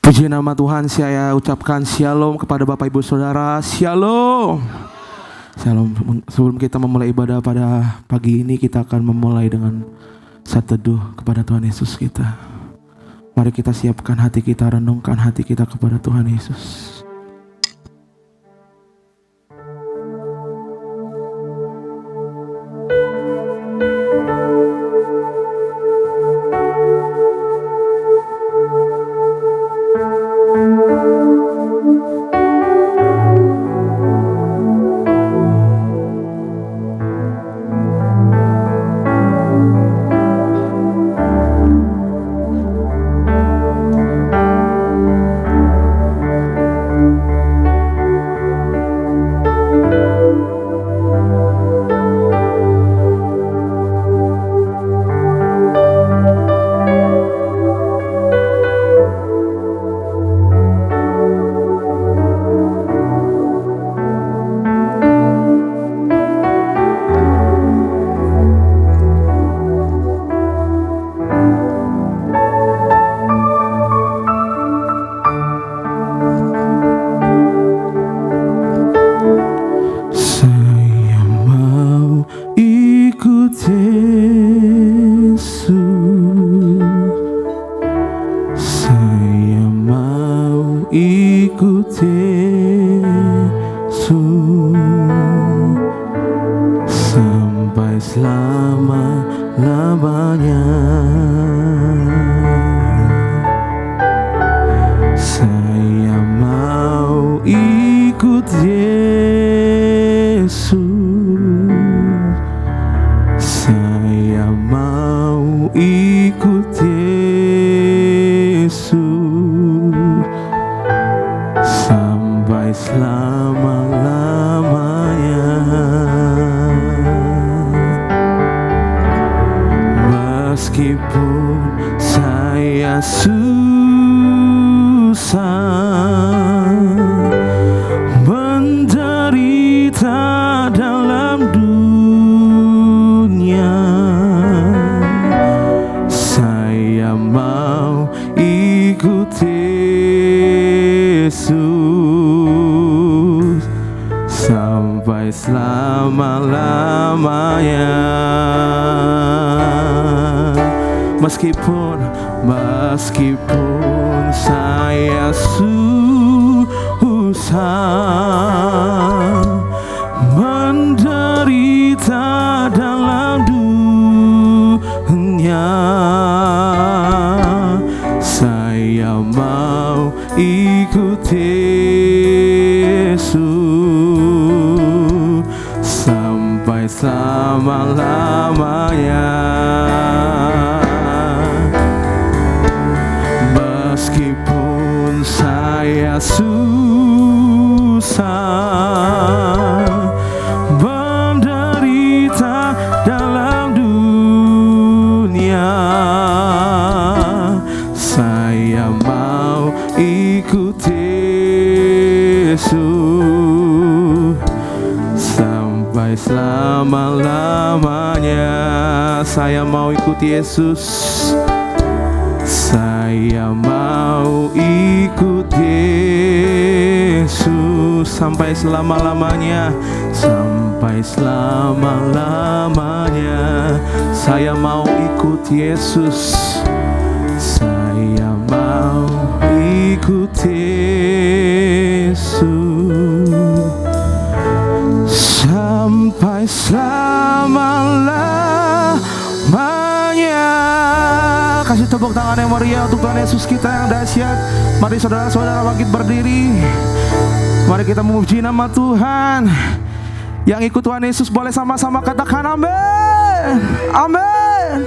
Puji nama Tuhan, saya ucapkan shalom kepada Bapak Ibu Saudara. Shalom. Shalom. Sebelum kita memulai ibadah pada pagi ini, kita akan memulai dengan saat teduh kepada Tuhan Yesus kita. Mari kita siapkan hati kita, renungkan hati kita kepada Tuhan Yesus. Meskipun saya susah menderita dalam dunia, saya mau ikut Yesus sampai selama-lamanya. Meskipun saya susah menderita dalam dunia, saya mau ikut Yesus sampai selama-lamanya. Saya mau ikut Yesus. Saya mau ikut Yesus sampai selama-lamanya, sampai selama-lamanya. Saya mau ikut Yesus. Saya mau ikut Yesus sampai selama-lamanya. Kasih tepuk tangan yang meriah untuk Tuhan Yesus kita yang dahsyat. Mari saudara-saudara bangkit berdiri. Mari kita memuji nama Tuhan. Yang ikut Tuhan Yesus boleh sama-sama katakan amin. Amin.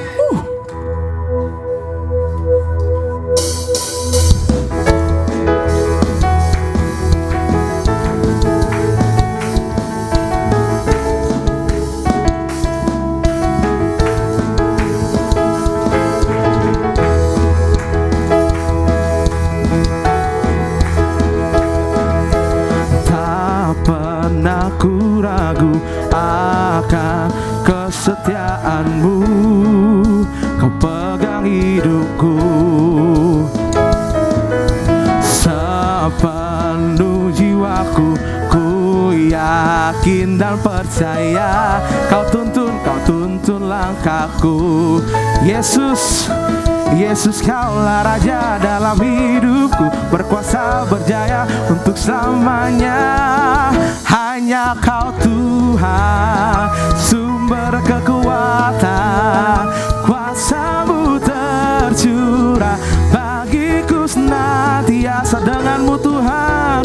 Ku ragu akan kesetiaan-Mu, Kau pegang hidupku. yakin dan percaya, kau tuntun langkahku. Yesus, Yesus, kaulah Raja dalam hidupku, berkuasa berjaya untuk selamanya. Hanya Kau Tuhan, sumber kekuatan, kuasa-Mu tercurah bagiku senantiasa. Denganmu Tuhan,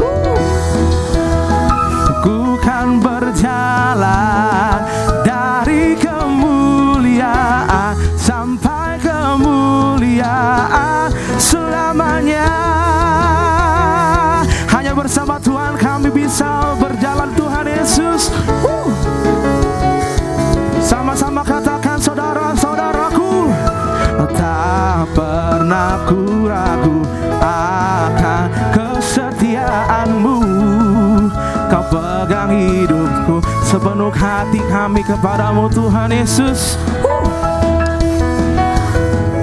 ku kan berjalan dari kemuliaan sampai kemuliaan selamanya. Hanya bersama Tuhan kami bisa berjalan, Tuhan Yesus. Sama-sama katakan, saudara-saudaraku, tak pernah ku ragu akan kesetiaan-Mu. Kau pegang hidupku, sepenuh hati kami kepadamu Tuhan Yesus.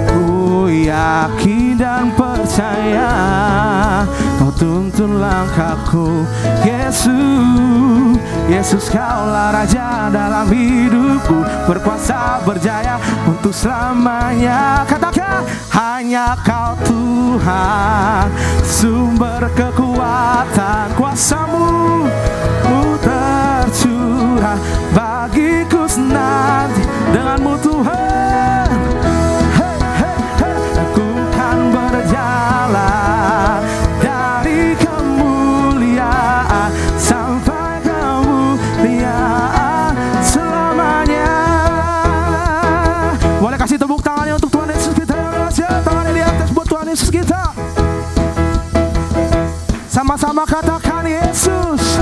Ku yakin dan percaya, Kau tuntun langkahku. Yesus, Yesus, kaulah Raja dalam hidupku, berkuasa berjaya untuk selamanya. Katakan, hanya Kau Tuhan, sumber kekuatan, kuasa-Mu tercurah bagiku senanti. Denganmu Tuhan, hey, hey, hey, ku kan berjalan dari kemuliaan sampai kemuliaan selamanya. Boleh kasih tepuk tangannya untuk Tuhan Yesus kita yang rahasia. Tangannya di atas buat Tuhan Yesus kita. Sama-sama katakan, Yesus,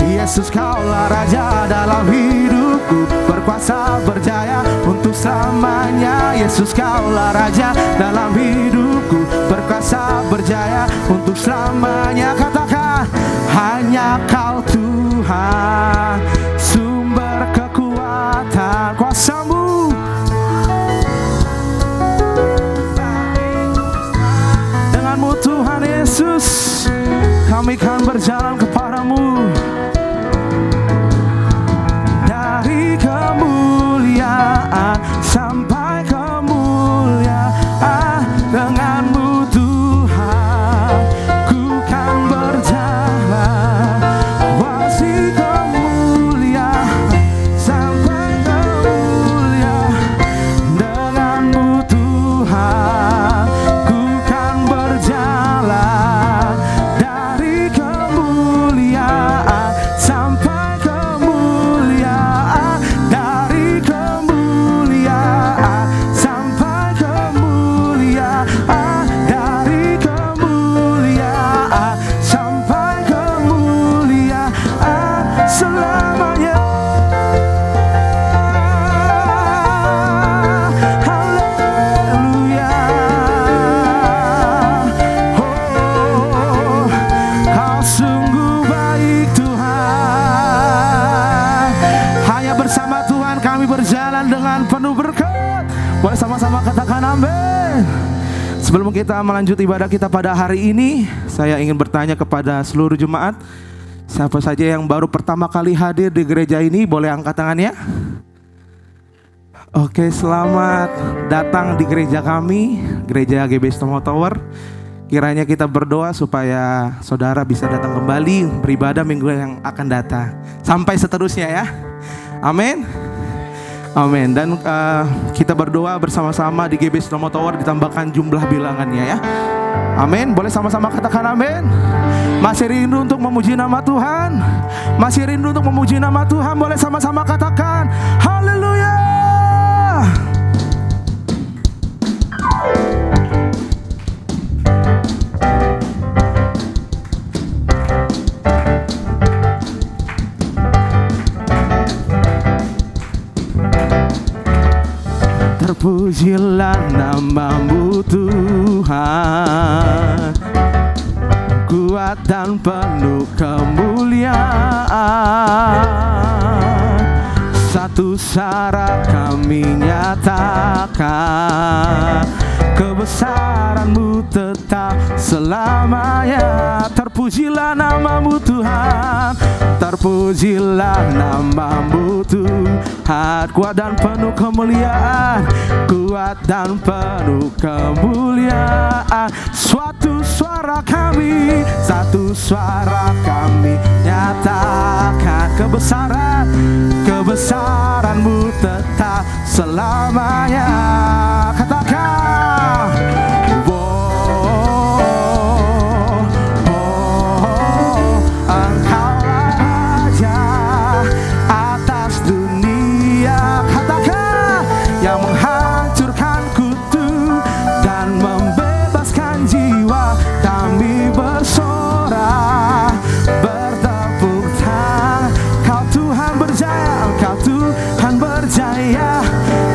Yesus, kaulah Raja dalam hidupku, berkuasa berjaya untuk selamanya. Yesus, kaulah Raja dalam hidupku, berkuasa berjaya untuk selamanya. Katakan, hanya Kau Tuhan, sumber kekuatan, kuasa-Mu. Denganmu Tuhan Yesus, kami kan berjalan kepadamu. Dari kemuliaan sampai kemuliaan, denganmu Tuhan, ku kan berjalan. Wasi kemuliaan sampai kemuliaan, denganmu Tuhan, ku kan berjalan. Dari kemuliaan sampai kemuliaan, dari kemuliaan sampai kemuliaan, dari kemuliaan sampai kemuliaan selamanya. Haleluya. Oh, Kau sungguh baik Tuhan. Hanya bersama Tuhan kami berjalan dengan penuh berkat. Boleh sama-sama katakan amin. Sebelum kita melanjut ibadah kita pada hari ini, saya ingin bertanya kepada seluruh jemaat, siapa saja yang baru pertama kali hadir di gereja ini, boleh angkat tangannya. Oke, selamat datang di gereja kami, gereja GBS Tomo Tower. Kiranya kita berdoa supaya saudara bisa datang kembali beribadah minggu yang akan datang, sampai seterusnya ya. Amin. Amin. Dan kita berdoa bersama-sama di GBS Tomo Tower, ditambahkan jumlah bilangannya ya. Amin. Boleh sama-sama katakan amin. Masih rindu untuk memuji nama Tuhan? Masih rindu untuk memuji nama Tuhan? Boleh sama-sama katakan haleluya. Terpujilah nama-Mu Tuhan, kuat dan penuh kemuliaan. Satu syarat kami nyatakan, kebesaran-Mu tetap selamanya. Terpujilah nama-Mu Tuhan, terpujilah nama-Mu Tuhan. Kuat dan penuh kemuliaan, kuat dan penuh kemuliaan. Suatu suara kami, satu suara kami nyatakan kebesaran, kebesaran-Mu tetap selamanya. Katakan, Engkaulah Raja atas dunia. Katakan, yang menghancurkan kutu dan membebaskan jiwa. Kami bersorak, bertepuk tangan. Kau Tuhan berjaya, Engkau Tuhan berjaya,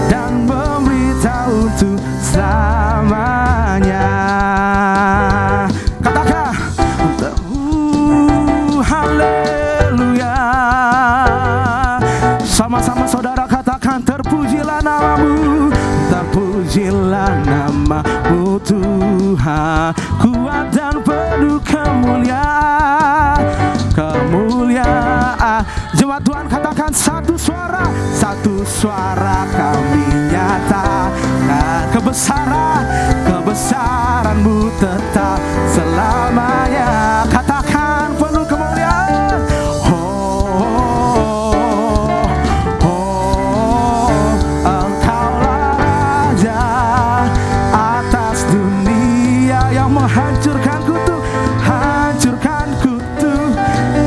dan memberitahu untuk selamanya. Katakan, haleluya. Sama-sama saudara katakan, terpujilah nama-Mu, terpujilah nama-Mu Tuhan. Kuat dan penuh kemuliaan, kemuliaan. Jemaat Tuhan katakan, satu suara kami nyatakan kebesaran, kebesaran-Mu tetap selamanya. Katakan penuh kemuliaan, Engkaulah Raja atas dunia, yang menghancurkan kutu, hancurkan kutu,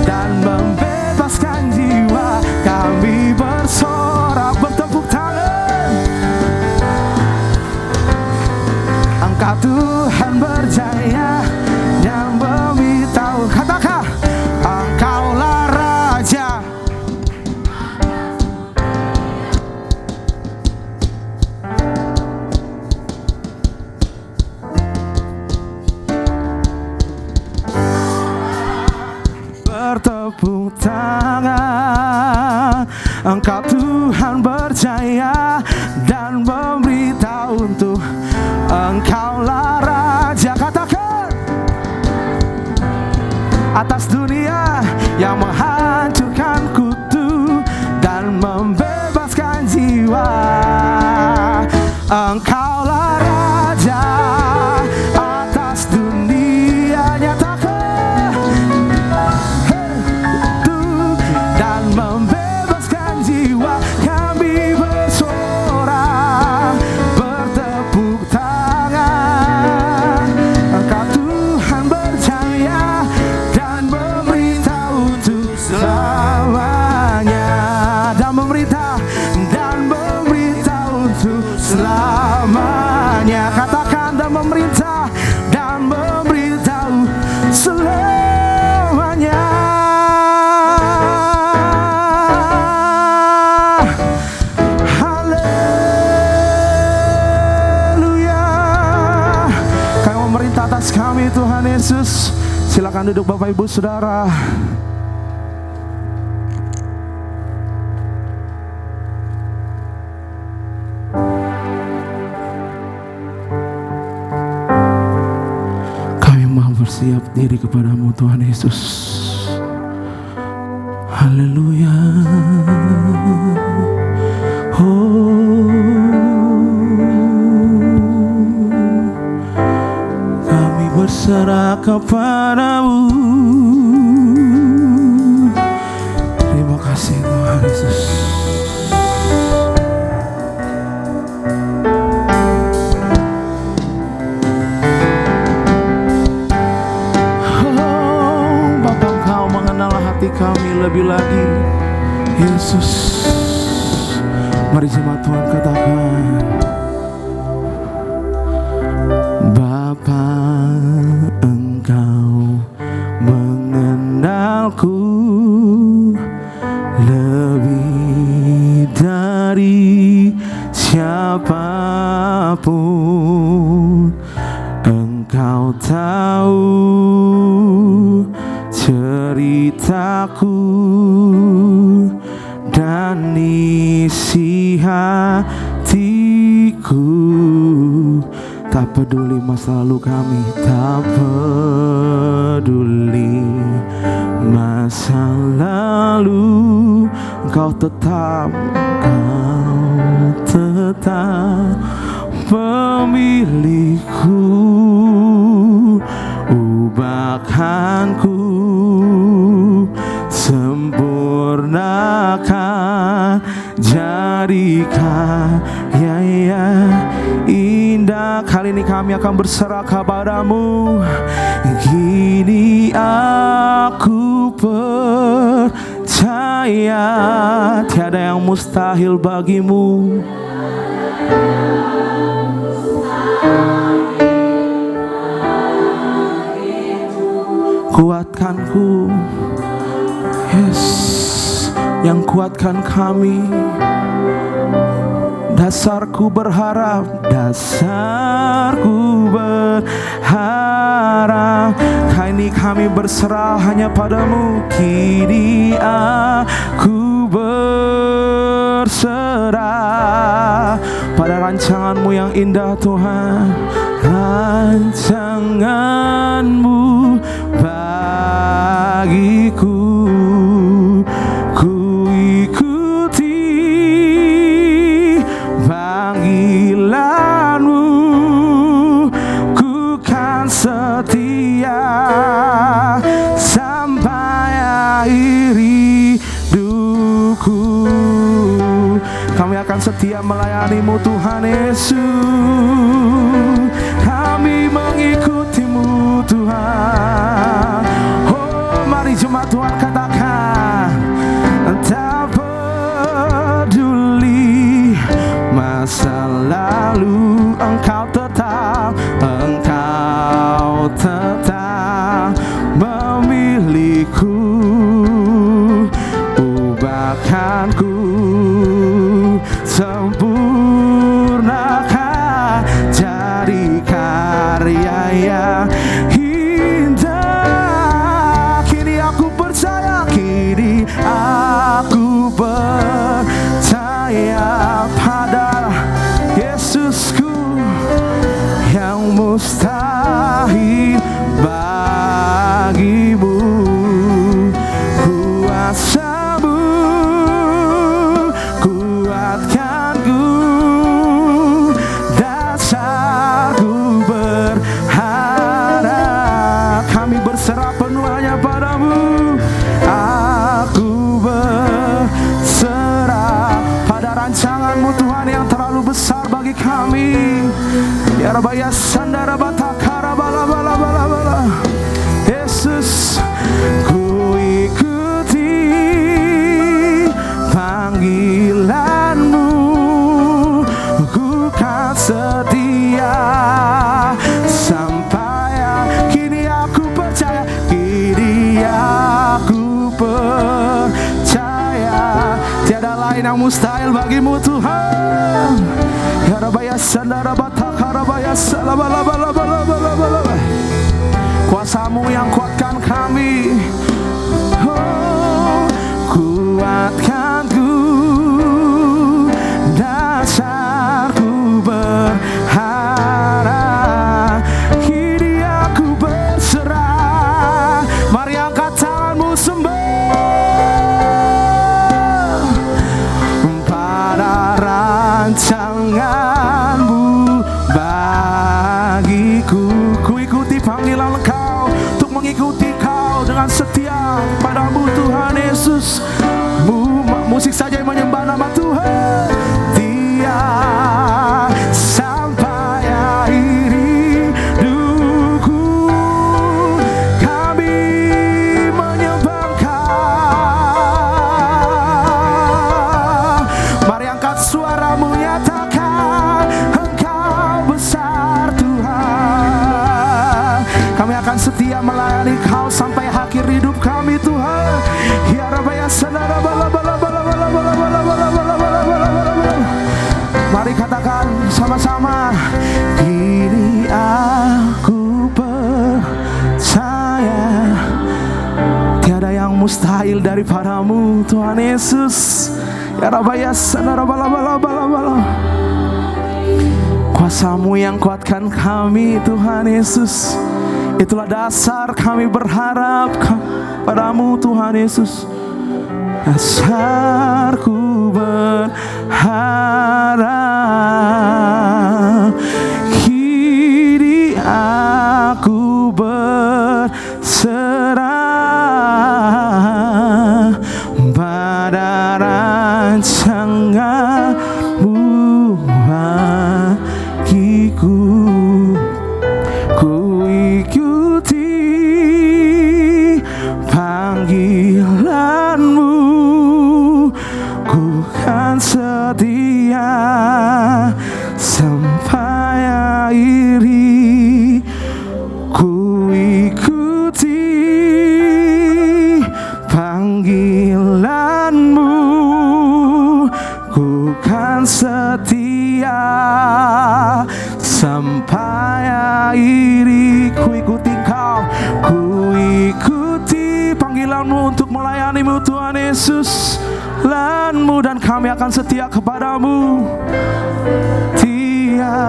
dan membebaskan jiwa. Kami bersorak, bertepuk tangan. Engkau Tuhan berjaya, yang memberitahu. Katakan, Engkaulah Raja. Bertepuk tangan. Engkau Tuhan berjaya, dan memberitahu untuk Engkaulah Raja. Katakan, atas dunia, yang menghancurkan kutu dan membebaskan jiwa. Engkaulah Raja atas dunia, nyatakan, dan membebaskan jiwa. Kami bersorak, bertepuk tangan. Engkau Tuhan berjaya, dan memberitahu untuk selamanya. Dan memberitahu untuk selamanya. Katakan, dan memerintah, dan memberitahu selamanya. Haleluya. Kau memerintah atas kami Tuhan Yesus. Silakan duduk Bapak Ibu Saudara. Bersiap diri kepadamu Tuhan Yesus. Haleluya. Kami berserah kepadamu. Terima kasih Tuhan Yesus. Kami lebih lagi Yesus. Mari jemaat Tuhan katakan, Bapa, Engkau mengenalku lebih dari siapapun. Engkau tahu ceritaku dan isi hatiku. Tak peduli masa lalu kami, tak peduli masa lalu, Engkau tetap pemilikku. Ubahkanku, sempurnakan, jadikan indah. Kali ini kami akan berserah kepadamu. Kini aku percaya tiada yang mustahil bagimu. Kuatkanku, yes, yang kuatkan kami. Dasarku berharap, kali ini kami berserah hanya padamu. Kini aku berserah pada rancanganmu yang indah Tuhan. Rancanganmu bagiku, ku ikuti panggilanmu, ku kan setia sampai akhir hidupku. Kami akan setia melayanimu Tuhan Yesus. Kami mengikutimu Tuhan. Oh, mari jemaat Tuhan katakan, tak peduli masa lalu, Engkau tetap memiliku. Ubahkanku, sempurnakan, jadi karya yang indah. Kini aku percaya, kini aku percaya pada Yesusku yang mustahil bagimu. Kuasamu kuatkanku, dasarku berharap. Kami berserah penuh hanya padamu. Aku berserah pada rancanganmu Tuhan yang terlalu besar bagi kami. Ya Rabaya Sandara Batakara Bala Bala Bala Bala. Yesus, ku ikuti panggilanmu, ku kan setia sampai kini aku percaya. Kini aku percaya tiada lain yang mustahil bagimu Tuhan. Ya Rabaya Sandara Batakara Baya Salabala Bala Bala Bala Bala. Kuasamu yang kuatkan kami. Oh, kuatkanku, dasarku berharap. Kini aku berserah. Mari angkat tanganmu sembah pada rancanganmu bagiku. Ku ikuti panggilan Engkau untuk mengikuti Kau dengan setia padamu Tuhan Yesus. Musik saja yang menyembah nama Tuhan. Dia sampai akhir hidupku, kami menyembah Kau. Mari angkat suaramu, nyatakan Engkau besar Tuhan. Kami akan setia melayani Kau sampai akhir hidup kami Tuhan. Ya Rabaya Sandara Bala Bala Bala Bala Bala Bala Bala Bala Bala Bala Bala. Mari katakan sama-sama. Kini aku percaya tiada yang mustahil daripadamu Tuhan Yesus. Ya Rabaya Sandara Bala Bala Bala Bala. Kuasa-Mu yang kuatkan kami Tuhan Yesus. Itulah dasar kami berharap padamu Tuhan Yesus. Dasarku berharap, kini aku berserah pada rancangan-Mu bagiku. Ku ikuti panggilan-Mu, ku kan setia sampai akhiri. Ku ikuti panggilan-Mu, ku kan setia sampai akhiri. Ku ikuti Engkau, ku ikuti panggilan-Mu untuk melayani-Mu Tuhan Yesus. Lan-Mu dan kami akan setia kepadamu, setia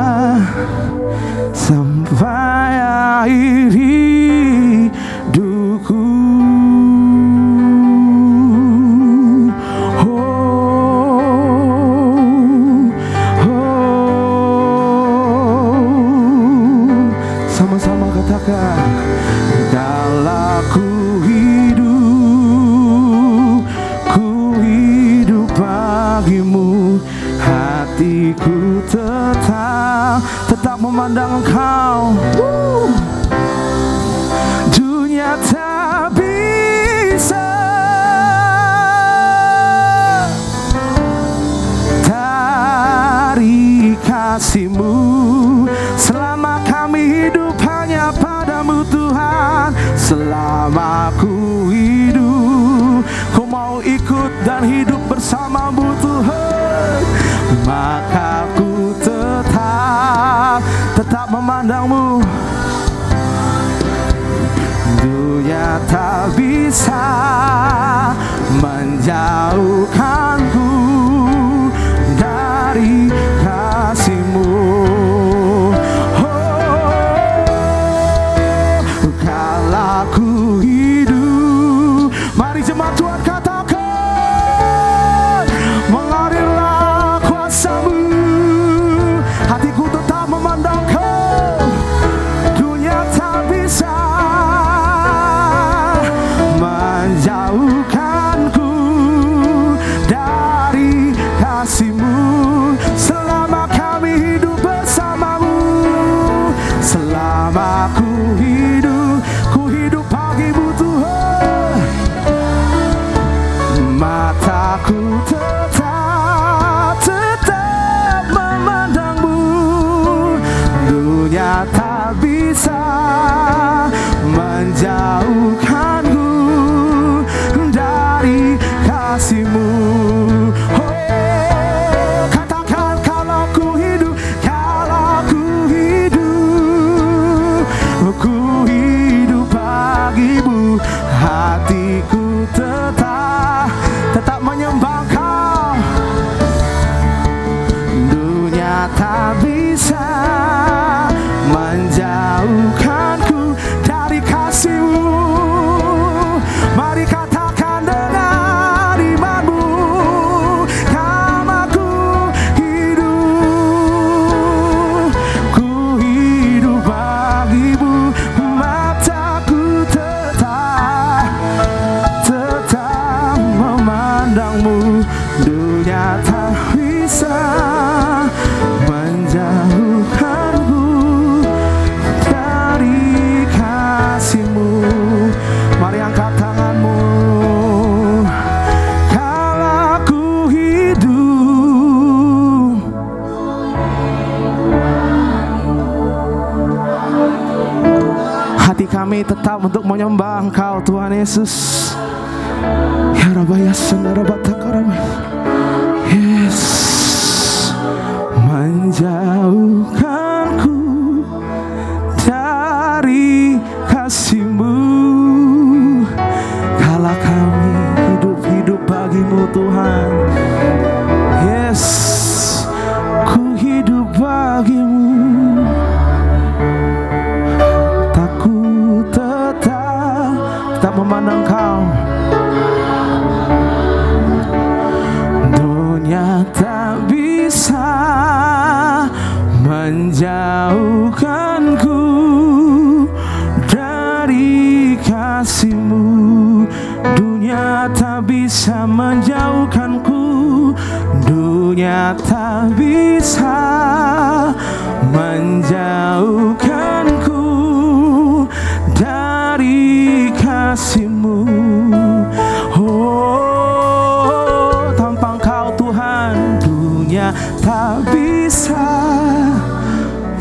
sampai akhir hidupku. Sama-sama katakan, kalau ku hidup bagimu, hatiku tetap memandang Engkau. Dunia tak bisa dari kasih-Mu. Selama kami hidup hanya padamu Tuhan. Selama ku hidup, ku mau ikut dan hidup bersama-Mu Tuhan. Maka ku tetap memandang-Mu. Dunia tak bisa menjauhkanku dari kasih-Mu. Kalau ku hidup, mari jemaat Tuhan katakan, mengalirlah kuasa-Mu. Hatiku tetap memandang Kau. Dunia tak bisa menjauhkanku dari kasih-Mu. Selama kami hidup bersama-Mu, selama ku hidup bagimu Tuhan. Mataku tetap memandang-Mu. Dunia tak bisa menjauhkanku dari kasih-Mu. Katakan, kalau ku hidup bagimu, hatiku tetap menyembah Kau. Dunia tak bisa menjauhkanku dari kasih-Mu. Mari katakan dengan iman-Mu, karena ku hidup bagimu. Mataku tetap memandang-Mu. Dunia tak bisa menjauhkanku dari kasih-Mu. Mari angkat tanganmu. Kalau ku hidup, hati kami tetap untuk menyembah Engkau Tuhan Yesus. Ya Rabbi, ya Sandara Batakarami. Yes, menjauhkanku dari kasih-Mu. Kalau kami hidup bagimu Tuhan. Yes, ku hidup bagimu. bisa menjauhkanku dari kasih-Mu. Dunia tak bisa menjauhkanku, dunia tak bisa menjauhkanku dari kasih-Mu. Oh, tanpa Engkau Tuhan, dunia tak bisa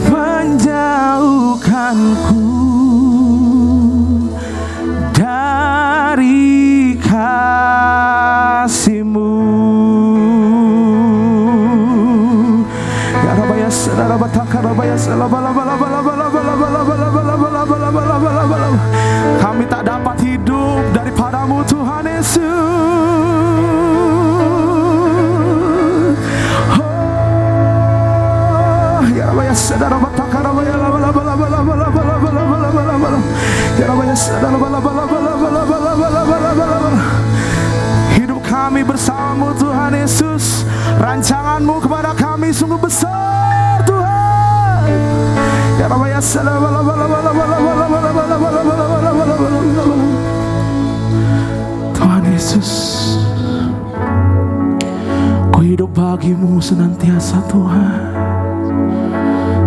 menjauhkanku dari kasih-Mu. Ya Rabaya Saudara Bataka Rabaya kami tak dapat hidup daripada-Mu Tuhan Yesus. Oh, ya Rabaya Saudara Bataka Rabaya ya Rabaya Saudara hidup kami bersama-Mu Tuhan Yesus. Rancangan-Mu kepada kami sungguh besar Tuhan. Ya Rabaya Saudara Tuhan Yesus, ku hidup bagi-Mu senantiasa Tuhan.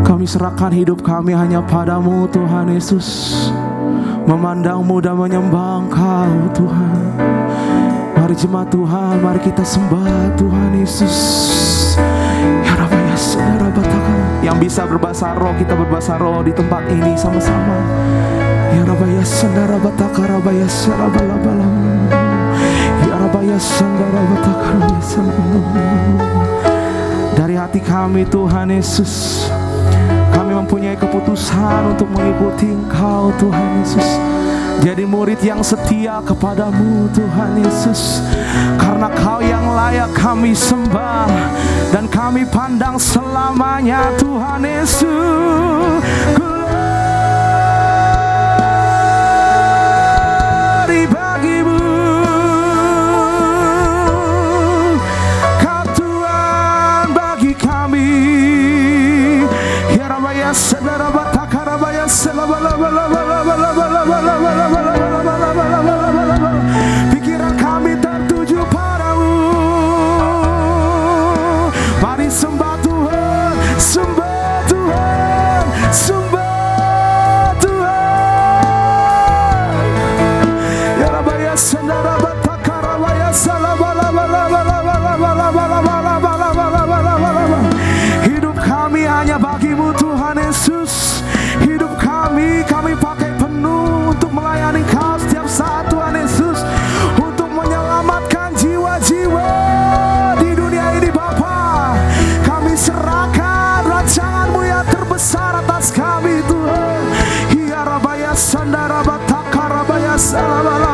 Kami serahkan hidup kami hanya pada-Mu Tuhan Yesus, memandang-Mu dan menyembah Engkau Tuhan. Mari jemaat Tuhan, mari kita sembah Tuhan Yesus. Ya Rabaya Saudara Bataka, yang bisa berbahasa roh, kita berbahasa roh di tempat ini sama-sama. Ya Rabaya Saudara Bataka Rabaya Saudara Bala, ya Rabaya Saudara Bataka Rabaya Saudara. Dari hati kami Tuhan Yesus, kami mempunyai keputusan untuk mengikuti Engkau Tuhan Yesus. Jadi murid yang setia kepada-Mu Tuhan Yesus. Karena Kau yang layak kami sembah dan kami pandang selamanya Tuhan Yesus. Glory bagi-Mu, Kau Tuhan bagi kami. Ya Rabaya Saudara Bataka Rabaya Saudara. Pikiran kami tertuju pada-Mu. Mari sembah Tuhan, sembah Tuhan, sembah Tuhan. Ya Rabaya Saudara Bataka Rabaya Saudara. Hidup kami hanya bagi-Mu Tuhan Yesus. Hidup kami pakai penuh untuk melayani Kau setiap saat Tuhan Yesus, untuk menyelamatkan jiwa-jiwa di dunia ini Bapa. Kami serahkan rancangan-Mu yang terbesar atas kami Tuhan. Ya Rabaya Saudara Bataka Rabaya Saudara.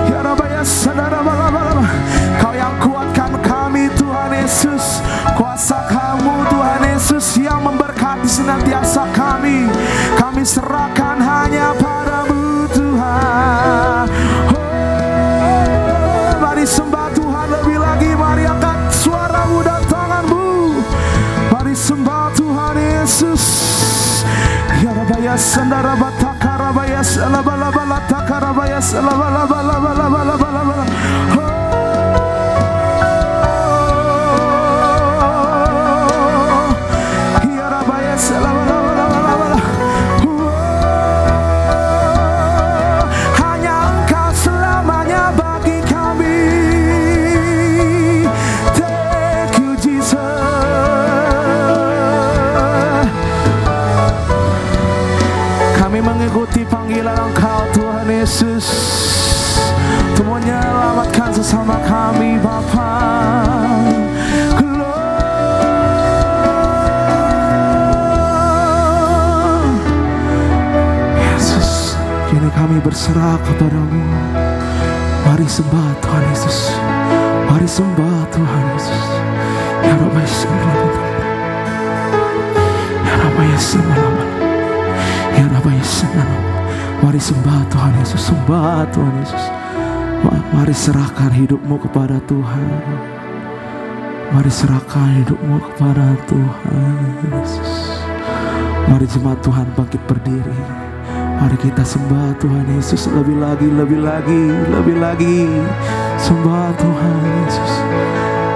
Ya Rabaya Saudara, Kau yang kuatkan kami Tuhan Yesus. Kuasa Kamu Tuhan Yesus yang memberkati senantiasa kami. Kami serahkan hanya pada-Mu Tuhan. Oh, mari sembah Tuhan lebih lagi. Mari angkat suara-Mu dan tangan-Mu. Mari sembah Tuhan Yesus. Ya Rabaya Saudara Bataka Rabaya Saudara Bataka Rabaya Saudara. Hanya Engkau selamanya bagi kami. Thank you Jesus. Kami mengikuti panggilan Engkau Tuhan Yesus, untuk menyelamatkan sesama kami Bapa. Kini kami berserah kepada-Mu. Mari sembah Tuhan Yesus. Mari sembah Tuhan Yesus. Ya Rabbi Saudara. Ya Rabbi Saudara. Ya Rabbi Saudara. Mari sembah Tuhan Yesus. Sembah Tuhan Yesus. Mari serahkan hidupmu kepada Tuhan. Mari serahkan hidupmu kepada Tuhan Yesus. Mari jemaat Tuhan bangkit berdiri. Mari kita sembah Tuhan Yesus lebih lagi, lebih lagi, lebih lagi. Sembah Tuhan Yesus.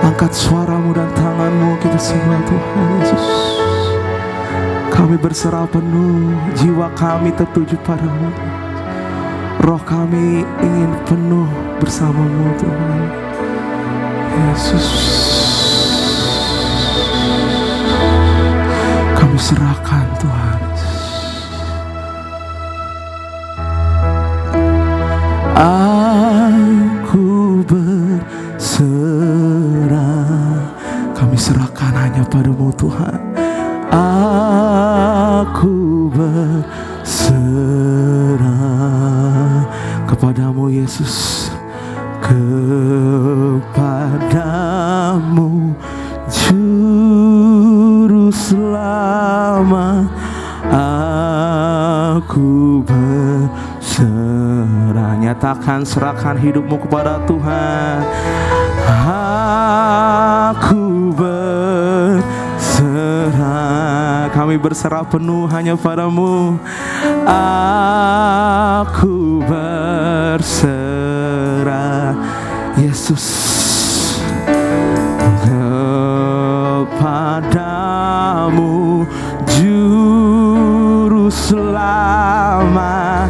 Angkat suaramu dan tanganmu, kita sembah Tuhan Yesus. Kami berserah penuh, jiwa kami tertuju padamu. Roh kami ingin penuh bersamamu Tuhan Yesus. Kami serahkan Tuhan. Aku berserah, kami serahkan hanya padamu Tuhan. Aku berserah kepadamu Yesus, kepadamu Juru Selamat. Aku berserah. Nyatakan, serahkan hidupmu kepada Tuhan. Aku berserah. Kami berserah penuh hanya padamu. Aku berserah Yesus, kepadamu Juru Selamat.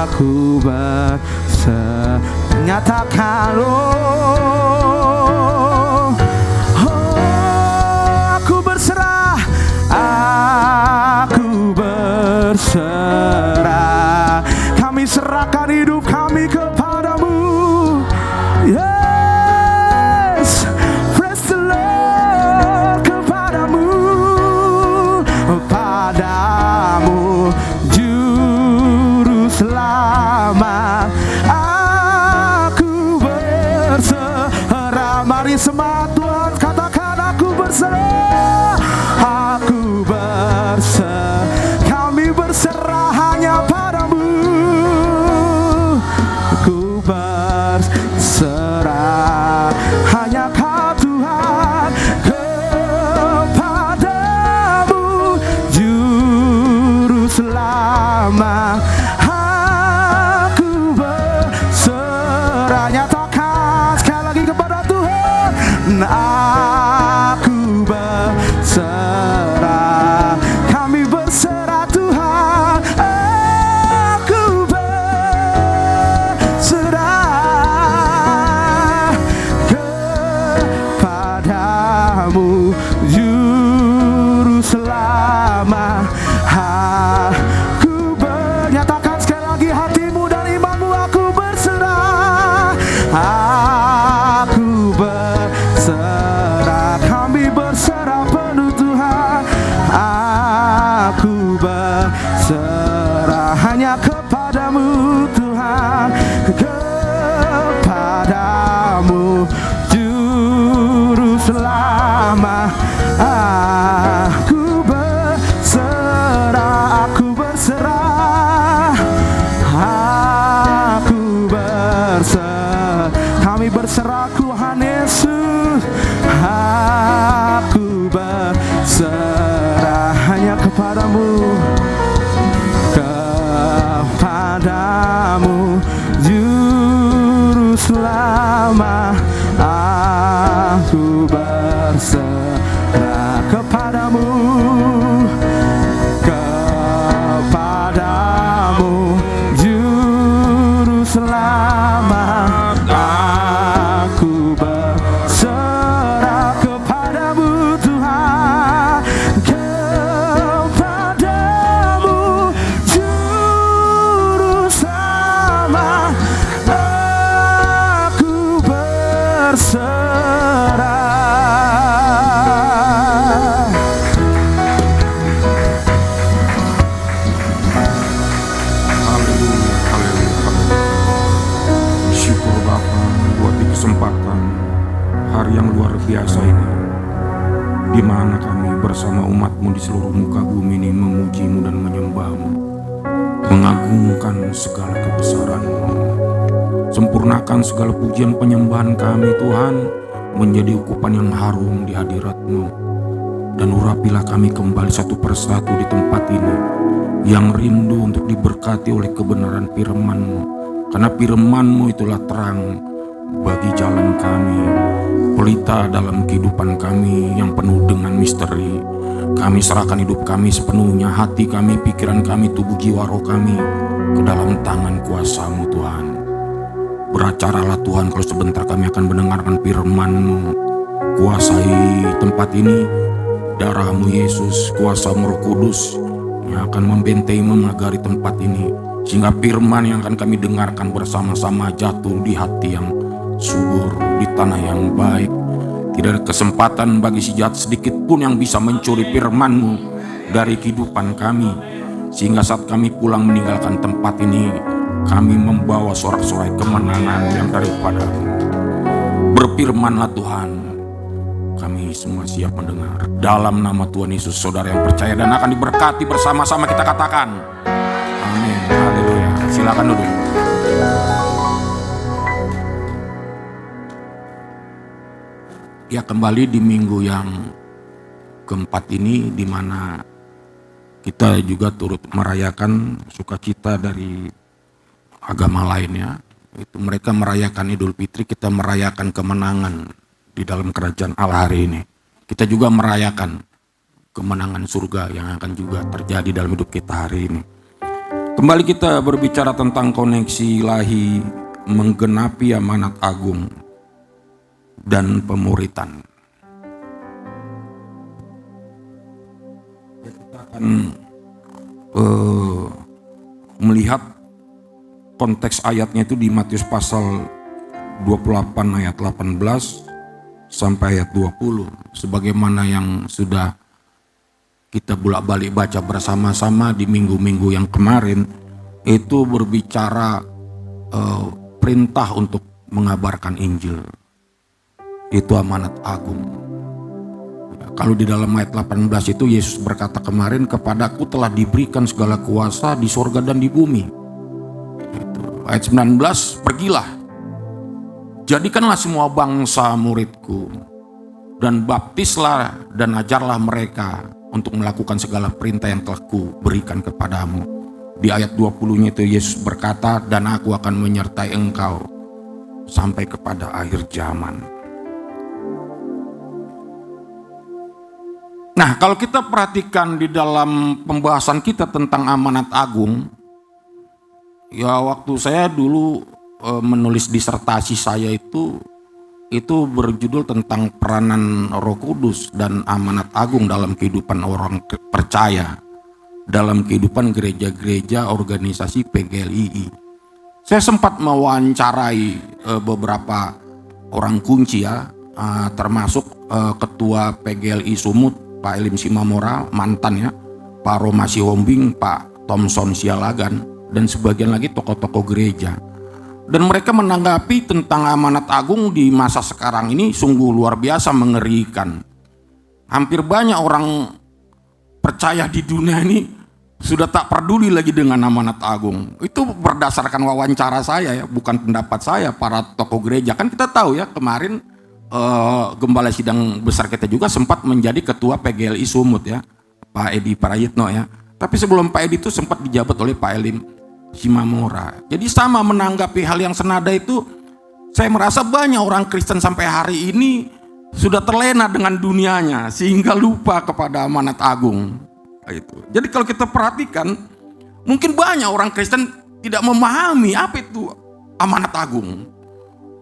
Aku berserah. Nyatakan, aku berserah. Aku berserah. Kami serahkan hidup kami kepadamu. Yes, praise the Lord. Kepadamu, padamu Juru Selamat. Aku berserah. Mari semangat Tuhan, katakan aku berserah. Aku berserah. Kami berserah hanya padamu. Aku berserah hanya Kau Tuhan. Kepadamu Juru Selamat. Aku berserah. Nyatakan sekali lagi kepada Tuhan. Aku berserah. Kami berserah Tuhan. Aku berserah kepadamu Juru Selamat. Aku menyatakan sekali lagi hatimu dan imanmu. Aku berserah. Aku berserah. Kami berserah penuh Tuhan. Aku berserah hanya kepadamu Tuhan. Kepadamu Juru Selamat. Aku berserah. Aku berserah. Aku berserah. Kami berserah Tuhan Yesus. Aku berserah hanya kepadamu. Kepadamu Juru Selamat. Aku berserah kepadamu. Kepadamu Juru Selamat. Aku berserah kepadamu Tuhan. Kepadamu Juru Selamat. Aku berserah. Syukur Bapa buat di kesempatan hari yang luar biasa ini, di mana kami bersama umat-Mu di seluruh muka bumi ini memuji-Mu dan menyembah-Mu, mengagungkan segala kebesaran-Mu. Sempurnakan segala pujian penyembahan kami Tuhan menjadi ukupan yang harum di hadirat-Mu. Dan urapilah kami kembali satu persatu di tempat ini yang rindu untuk diberkati oleh kebenaran firman-Mu. Karena firman-Mu itulah terang bagi jalan kami, pelita dalam kehidupan kami yang penuh dengan misteri. Kami serahkan hidup kami sepenuhnya, hati kami, pikiran kami, tubuh jiwa roh kami ke dalam tangan kuasa-Mu Tuhan. Beracaralah Tuhan kalau sebentar kami akan mendengarkan firman-Mu. Kuasai tempat ini, darah-Mu Yesus, kuasa-Mu Roh Kudus yang akan membentengi, mengagari tempat ini, sehingga firman yang akan kami dengarkan bersama-sama jatuh di hati yang subur, di tanah yang baik. Tidak ada kesempatan bagi si jahat sedikit pun yang bisa mencuri firman-Mu dari kehidupan kami, sehingga saat kami pulang meninggalkan tempat ini, kami membawa sorak-sorai kemenangan yang daripada-Mu. Berfirmanlah Tuhan, kami semua siap mendengar. Dalam nama Tuhan Yesus, saudara yang percaya dan akan diberkati bersama-sama kita katakan amin. Haleluya. Silakan duduk. Ya, kembali di minggu yang keempat ini, di mana kita juga turut merayakan sukacita dari agama lainnya. Itu mereka merayakan Idul Fitri, kita merayakan kemenangan di dalam kerajaan Allah hari ini. Kita juga merayakan kemenangan surga yang akan juga terjadi dalam hidup kita hari ini. Kembali kita berbicara tentang koneksi ilahi, menggenapi amanat agung dan pemuritan. Kita akan melihat konteks ayatnya itu di Matius pasal 28 ayat 18 sampai ayat 20. Sebagaimana yang sudah kita bolak-balik baca bersama-sama di minggu-minggu yang kemarin, itu berbicara perintah untuk mengabarkan Injil. Itu amanat agung. Kalau di dalam ayat 18 itu Yesus berkata kemarin, kepadaku telah diberikan segala kuasa di sorga dan di bumi. Ayat 19, pergilah, jadikanlah semua bangsa muridku, dan baptislah dan ajarlah mereka untuk melakukan segala perintah yang telah kuberikan kepadamu. Di ayat 20-nya itu Yesus berkata, dan aku akan menyertai engkau sampai kepada akhir zaman. Nah, kalau kita perhatikan di dalam pembahasan kita tentang amanat agung, ya waktu saya dulu menulis disertasi saya itu berjudul tentang peranan Roh Kudus dan amanat agung dalam kehidupan orang percaya, dalam kehidupan gereja-gereja organisasi PGLII. Saya sempat mewawancarai beberapa orang kunci ya, termasuk Ketua PGLI Sumut, Pak Elim Simamora, mantan ya, Pak Roma Sihombing, Pak Thomson Sialagan, dan sebagian lagi tokoh-tokoh gereja. Dan mereka menanggapi tentang amanat agung di masa sekarang ini sungguh luar biasa mengerikan. Hampir banyak orang percaya di dunia ini sudah tak peduli lagi dengan amanat agung. Itu berdasarkan wawancara saya ya, bukan pendapat saya, para tokoh gereja. Kan kita tahu ya, kemarin Gembala Sidang Besar kita juga sempat menjadi ketua PGLI Sumut ya, Pak Edi Prayitno ya. Tapi sebelum Pak Edi itu sempat dijabat oleh Pak Elim Simamora. Jadi sama menanggapi hal yang senada itu, saya merasa banyak orang Kristen sampai hari ini sudah terlena dengan dunianya sehingga lupa kepada amanat agung. Itu. Jadi kalau kita perhatikan, mungkin banyak orang Kristen tidak memahami apa itu amanat agung.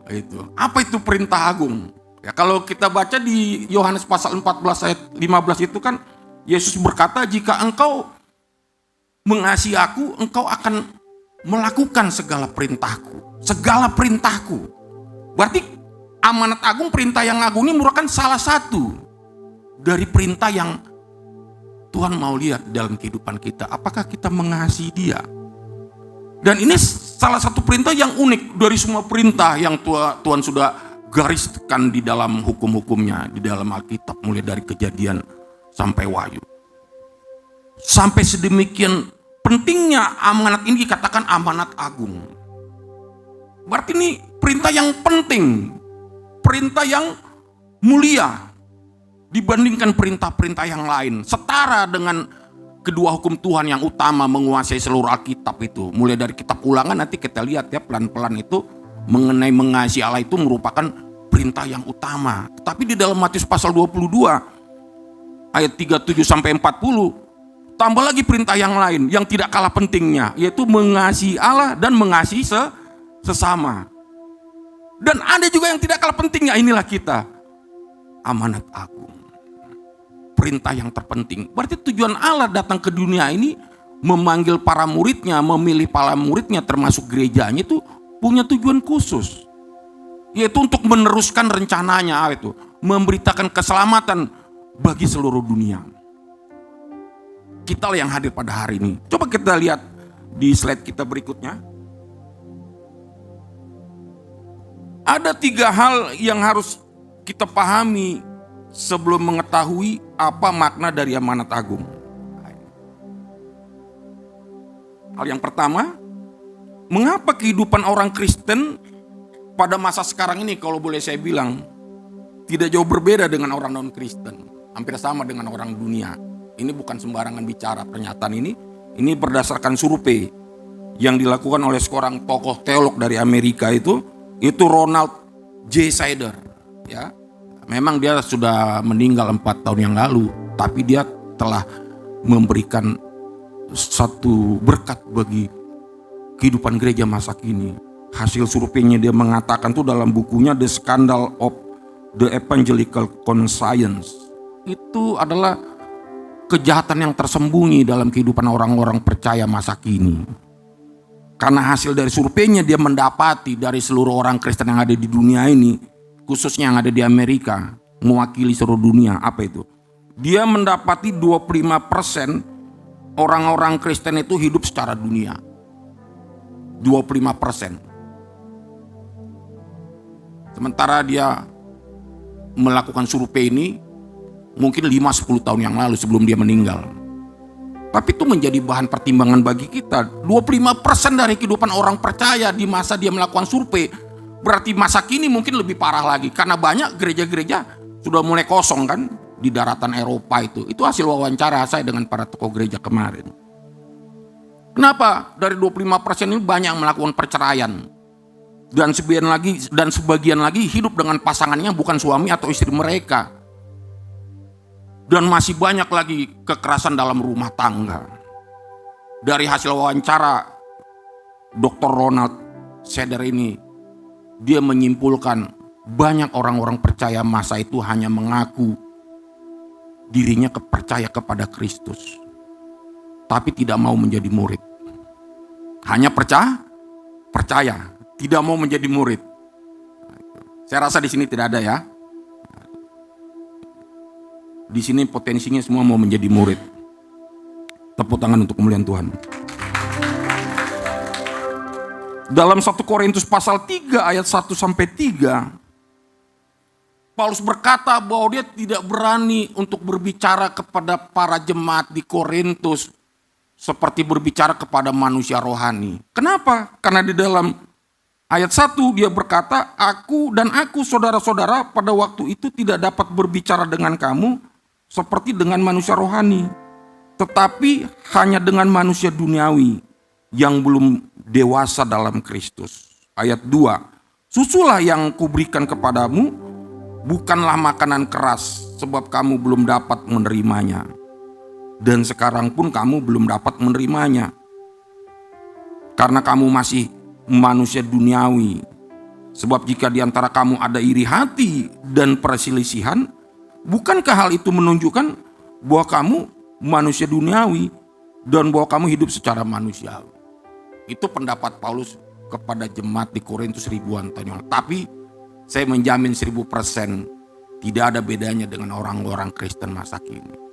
Itu. Apa itu perintah agung? Ya, kalau kita baca di Yohanes pasal 14 ayat 15 itu kan Yesus berkata, jika engkau mengasihi aku, engkau akan melakukan segala perintahku. Segala perintahku. Berarti amanat agung, perintah yang agung ini merupakan salah satu dari perintah yang Tuhan mau lihat dalam kehidupan kita. Apakah kita mengasihi Dia? Dan ini salah satu perintah yang unik dari semua perintah yang Tuhan sudah gariskan di dalam hukum-hukumnya, di dalam Alkitab, mulai dari Kejadian sampai Wahyu. Sampai sedemikian pentingnya amanat ini dikatakan amanat agung. Berarti ini perintah yang penting, perintah yang mulia dibandingkan perintah-perintah yang lain. Setara dengan kedua hukum Tuhan yang utama menguasai seluruh Alkitab itu. Mulai dari kitab Ulangan nanti kita lihat ya pelan-pelan itu mengenai mengasihi Allah itu merupakan perintah yang utama. Tapi di dalam Matius pasal 22 ayat 37 sampai 40 tambah lagi perintah yang lain yang tidak kalah pentingnya, yaitu mengasihi Allah dan mengasihi sesama. Dan ada juga yang tidak kalah pentingnya, inilah kita, amanat agung. Perintah yang terpenting. Berarti tujuan Allah datang ke dunia ini memanggil para muridnya, memilih para muridnya termasuk gerejanya itu punya tujuan khusus. Yaitu untuk meneruskan rencananya itu, memberitakan keselamatan bagi seluruh dunia. Kita yang hadir pada hari ini. Coba kita lihat di slide kita berikutnya. Ada 3 hal yang harus kita pahami sebelum mengetahui apa makna dari amanat agung. Hal yang pertama, mengapa kehidupan orang Kristen pada masa sekarang ini, kalau boleh saya bilang, tidak jauh berbeda dengan orang non-Kristen, hampir sama dengan orang dunia. Ini bukan sembarangan bicara pernyataan ini berdasarkan survei yang dilakukan oleh seorang tokoh teolog dari Amerika itu Ronald J. Sider, ya. Memang dia sudah meninggal 4 tahun yang lalu, tapi dia telah memberikan satu berkat bagi kehidupan gereja masa kini. Hasil surveinya dia mengatakan tuh dalam bukunya The Scandal of the Evangelical Conscience. Itu adalah kejahatan yang tersembunyi dalam kehidupan orang-orang percaya masa kini. Karena hasil dari surveinya dia mendapati dari seluruh orang Kristen yang ada di dunia ini, khususnya yang ada di Amerika, mewakili seluruh dunia, apa itu? Dia mendapati 25% orang-orang Kristen itu hidup secara dunia. 25%. Sementara dia melakukan survei ini mungkin 5-10 tahun yang lalu sebelum dia meninggal. Tapi itu menjadi bahan pertimbangan bagi kita. 25% dari kehidupan orang percaya di masa dia melakukan survei. Berarti masa kini mungkin lebih parah lagi. Karena banyak gereja-gereja sudah mulai kosong kan di daratan Eropa itu. Itu hasil wawancara saya dengan para tokoh gereja kemarin. Kenapa? Dari 25% ini banyak yang melakukan perceraian. Dan sebagian lagi hidup dengan pasangannya bukan suami atau istri mereka. Dan masih banyak lagi kekerasan dalam rumah tangga. Dari hasil wawancara Dr. Ronald Sider ini, dia menyimpulkan banyak orang-orang percaya masa itu hanya mengaku dirinya percaya kepada Kristus, tapi tidak mau menjadi murid. Hanya percaya, tidak mau menjadi murid. Saya rasa di sini tidak ada ya. Di sini potensinya semua mau menjadi murid. Tepuk tangan untuk kemuliaan Tuhan. Dalam 1 Korintus pasal 3 ayat 1 sampai 3, Paulus berkata bahwa dia tidak berani untuk berbicara kepada para jemaat di Korintus seperti berbicara kepada manusia rohani. Kenapa? Karena di dalam ayat 1 dia berkata, aku saudara-saudara pada waktu itu tidak dapat berbicara dengan kamu seperti dengan manusia rohani, tetapi hanya dengan manusia duniawi yang belum dewasa dalam Kristus. Ayat 2, susulah yang kuberikan kepadamu bukanlah makanan keras, sebab kamu belum dapat menerimanya. Dan sekarang pun kamu belum dapat menerimanya. Karena kamu masih manusia duniawi. Sebab jika di antara kamu ada iri hati dan perselisihan, bukankah hal itu menunjukkan bahwa kamu manusia duniawi dan bahwa kamu hidup secara manusiawi? Itu pendapat Paulus kepada jemaat di Korintus ribuan tahun yang lalu. Tapi saya menjamin 1000% tidak ada bedanya dengan orang-orang Kristen masa kini.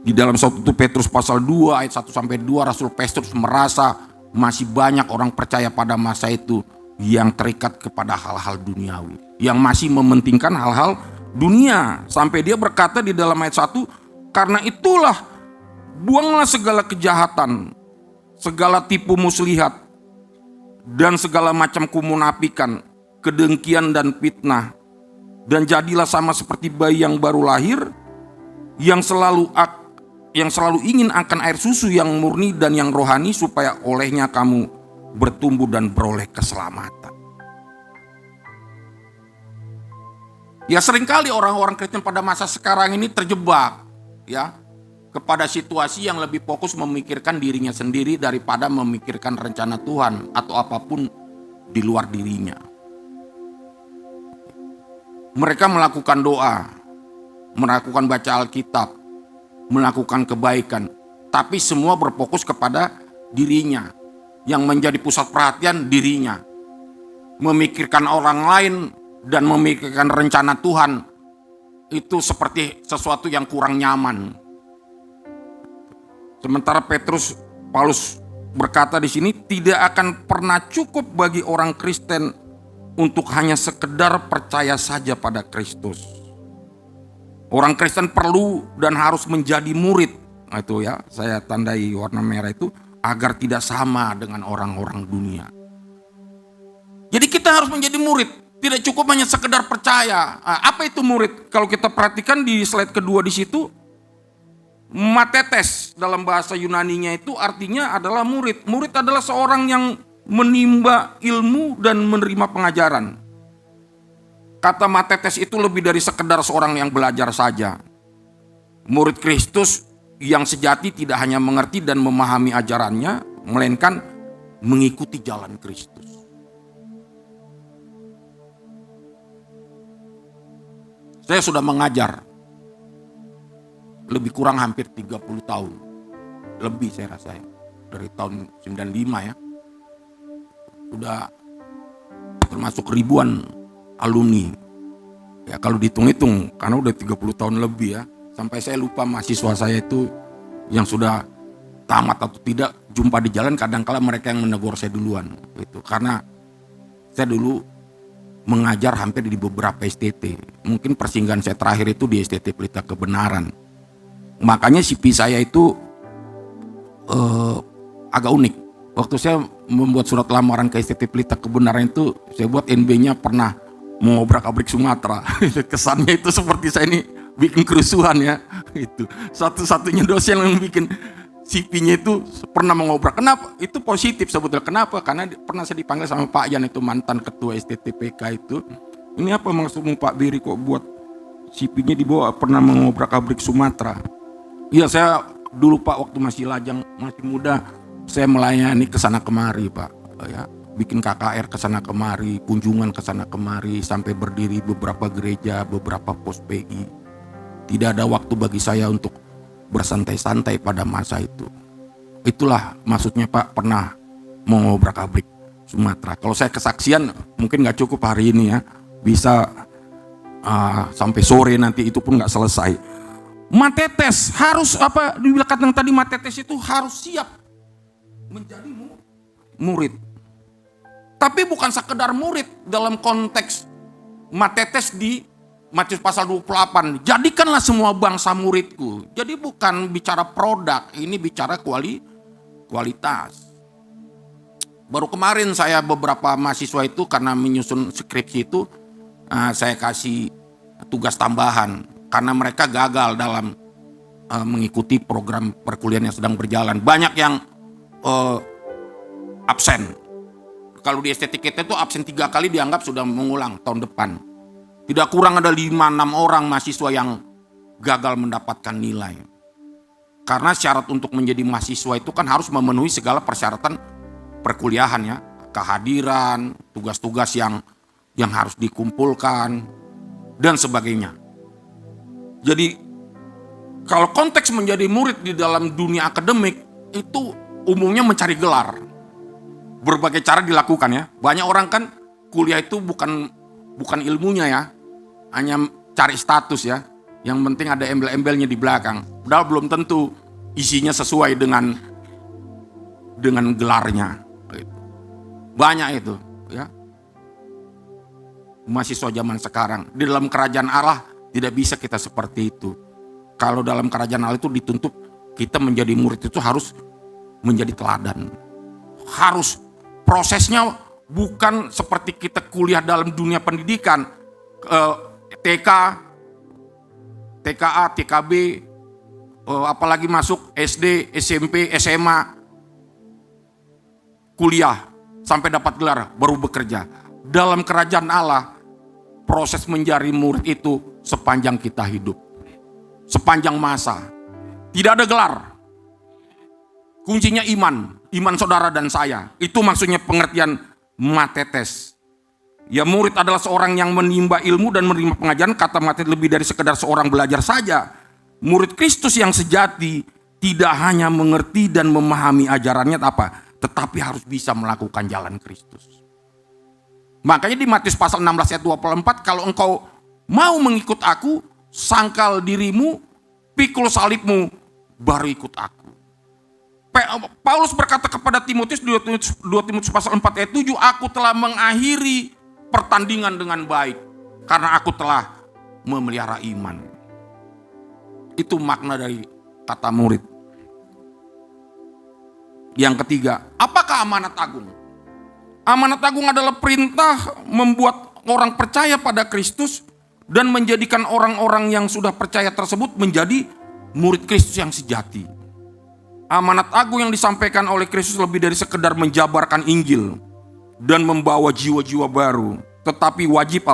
Di dalam 1 Petrus pasal 2 ayat 1 sampai 2, Rasul Petrus merasa masih banyak orang percaya pada masa itu yang terikat kepada hal-hal duniawi, yang masih mementingkan hal-hal dunia. Sampai dia berkata di dalam ayat 1, karena itulah buanglah segala kejahatan, segala tipu muslihat, dan segala macam kemunafikan, kedengkian dan fitnah. Dan jadilah sama seperti bayi yang baru lahir, yang selalu ingin akan air susu yang murni dan yang rohani, supaya olehnya kamu bertumbuh dan beroleh keselamatan. Ya, seringkali orang-orang Kristen pada masa sekarang ini terjebak ya kepada situasi yang lebih fokus memikirkan dirinya sendiri daripada memikirkan rencana Tuhan atau apapun di luar dirinya. Mereka melakukan doa, melakukan baca Alkitab, melakukan kebaikan, tapi semua berfokus kepada dirinya. Yang menjadi pusat perhatian dirinya. Memikirkan orang lain dan memikirkan rencana Tuhan itu seperti sesuatu yang kurang nyaman. Sementara Paulus berkata di sini, tidak akan pernah cukup bagi orang Kristen untuk hanya sekedar percaya saja pada Kristus. Orang Kristen perlu dan harus menjadi murid. Nah, itu ya, saya tandai warna merah itu, agar tidak sama dengan orang-orang dunia. Jadi kita harus menjadi murid, tidak cukup hanya sekedar percaya. Nah, apa itu murid? Kalau kita perhatikan di slide kedua di situ, matetes dalam bahasa Yunaninya itu artinya adalah murid. Murid adalah seorang yang menimba ilmu dan menerima pengajaran. Kata matetes itu lebih dari sekedar seorang yang belajar saja. Murid Kristus yang sejati tidak hanya mengerti dan memahami ajarannya, melainkan mengikuti jalan Kristus. Saya sudah mengajar lebih kurang hampir 30 tahun. Lebih saya rasa ya. Dari tahun 95 ya. Sudah termasuk ribuan alumni. Ya kalau dihitung-hitung karena udah 30 tahun lebih ya. Sampai saya lupa mahasiswa saya itu yang sudah tamat atau tidak, jumpa di jalan kadang-kala mereka yang menegur saya duluan gitu. Karena saya dulu mengajar hampir di beberapa STT. Mungkin persinggahan saya terakhir itu di STT Pelita Kebenaran. Makanya CV saya itu agak unik. Waktu saya membuat surat lamaran ke STT Pelita Kebenaran itu, saya buat NB-nya pernah mengobrak-abrik Sumatera. Kesannya itu seperti saya ini bikin kerusuhan ya. Itu satu-satunya dosen yang bikin CV-nya itu pernah mengobrak. Kenapa? Itu positif sebetulnya. Kenapa? Karena pernah saya dipanggil sama Pak Yan, itu mantan ketua STTPK itu. Ini apa maksudmu Pak Biri kok buat CV-nya dibawa pernah mengobrak-abrik Sumatera? Iya, saya dulu Pak waktu masih lajang, masih muda, saya melayani kesana kemari Pak. Ya, bikin KKR kesana kemari, kunjungan kesana kemari, sampai berdiri beberapa gereja, beberapa pos PI. Tidak ada waktu bagi saya untuk bersantai-santai pada masa itu. Itulah maksudnya Pak pernah mengobrak-abrik Sumatera. Kalau saya kesaksian mungkin nggak cukup hari ini ya, bisa sampai sore nanti itu pun nggak selesai. Matetes harus apa dibilangkan tadi, matetes itu harus siap menjadi murid. Tapi bukan sekedar murid dalam konteks matetes di Matius pasal 28. Jadikanlah semua bangsa muridku. Jadi bukan bicara produk, ini bicara kualitas. Baru kemarin saya beberapa mahasiswa itu karena menyusun skripsi itu, saya kasih tugas tambahan. Karena mereka gagal dalam mengikuti program perkuliahan yang sedang berjalan. Banyak yang absen. Kalau di estetik kita itu absen 3 kali dianggap sudah mengulang tahun depan. Tidak kurang ada 5-6 orang mahasiswa yang gagal mendapatkan nilai. Karena syarat untuk menjadi mahasiswa itu kan harus memenuhi segala persyaratan perkuliahan ya. Kehadiran, tugas-tugas yang harus dikumpulkan, dan sebagainya. Jadi kalau konteks menjadi murid di dalam dunia akademik itu umumnya mencari gelar. Berbagai cara dilakukan ya. Banyak orang kan kuliah itu bukan ilmunya ya. Hanya cari status ya. Yang penting ada embel-embelnya di belakang. Padahal belum tentu isinya sesuai dengan gelarnya. Banyak itu ya. Mahasiswa zaman sekarang di dalam kerajaan Allah tidak bisa kita seperti itu. Kalau dalam kerajaan Allah itu dituntut kita menjadi murid itu harus menjadi teladan. Harus prosesnya bukan seperti kita kuliah dalam dunia pendidikan, TK, TKA, TKB, apalagi masuk SD, SMP, SMA, kuliah, sampai dapat gelar, baru bekerja. Dalam kerajaan Allah, proses menjadi murid itu sepanjang kita hidup. Sepanjang masa. Tidak ada gelar. Kuncinya iman saudara dan saya. Itu maksudnya pengertian matetes. Ya, murid adalah seorang yang menimba ilmu dan menerima pengajaran. Kata matetes lebih dari sekedar seorang belajar saja. Murid Kristus yang sejati tidak hanya mengerti dan memahami ajarannya tetapi harus bisa melakukan jalan Kristus. Makanya di Matius pasal 16 ayat 24, kalau engkau mau mengikut aku, sangkal dirimu, pikul salibmu, baru ikut aku. Paulus berkata kepada Timotius, 2 Timotius pasal 4 ayat 7, aku telah mengakhiri pertandingan dengan baik, karena aku telah memelihara iman. Itu makna dari kata murid. Yang ketiga, apakah amanat agung? Amanat agung adalah perintah membuat orang percaya pada Kristus dan menjadikan orang-orang yang sudah percaya tersebut menjadi murid Kristus yang sejati. Amanat agung yang disampaikan oleh Kristus lebih dari sekedar menjabarkan Injil dan membawa jiwa-jiwa baru, tetapi wajib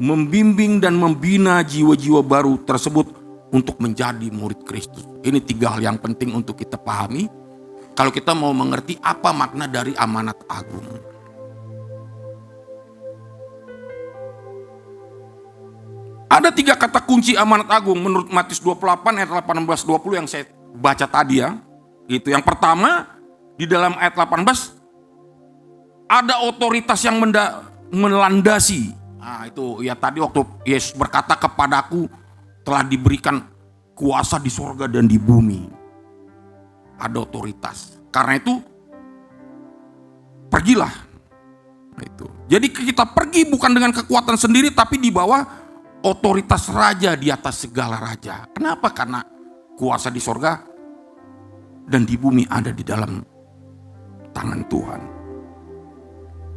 membimbing dan membina jiwa-jiwa baru tersebut untuk menjadi murid Kristus. Ini 3 hal yang penting untuk kita pahami kalau kita mau mengerti apa makna dari amanat agung. Ada 3 kata kunci amanat agung menurut Matius 28 ayat 18-20 yang saya baca tadi ya. Itu yang pertama, di dalam ayat 18 ada otoritas yang melandasi. Nah, itu ya tadi waktu Yesus berkata kepadaku telah diberikan kuasa di sorga dan di bumi. Ada otoritas. Karena itu pergilah. Itu. Jadi kita pergi bukan dengan kekuatan sendiri, tapi di bawah otoritas raja di atas segala raja. Kenapa? Karena kuasa di sorga dan di bumi ada di dalam tangan Tuhan.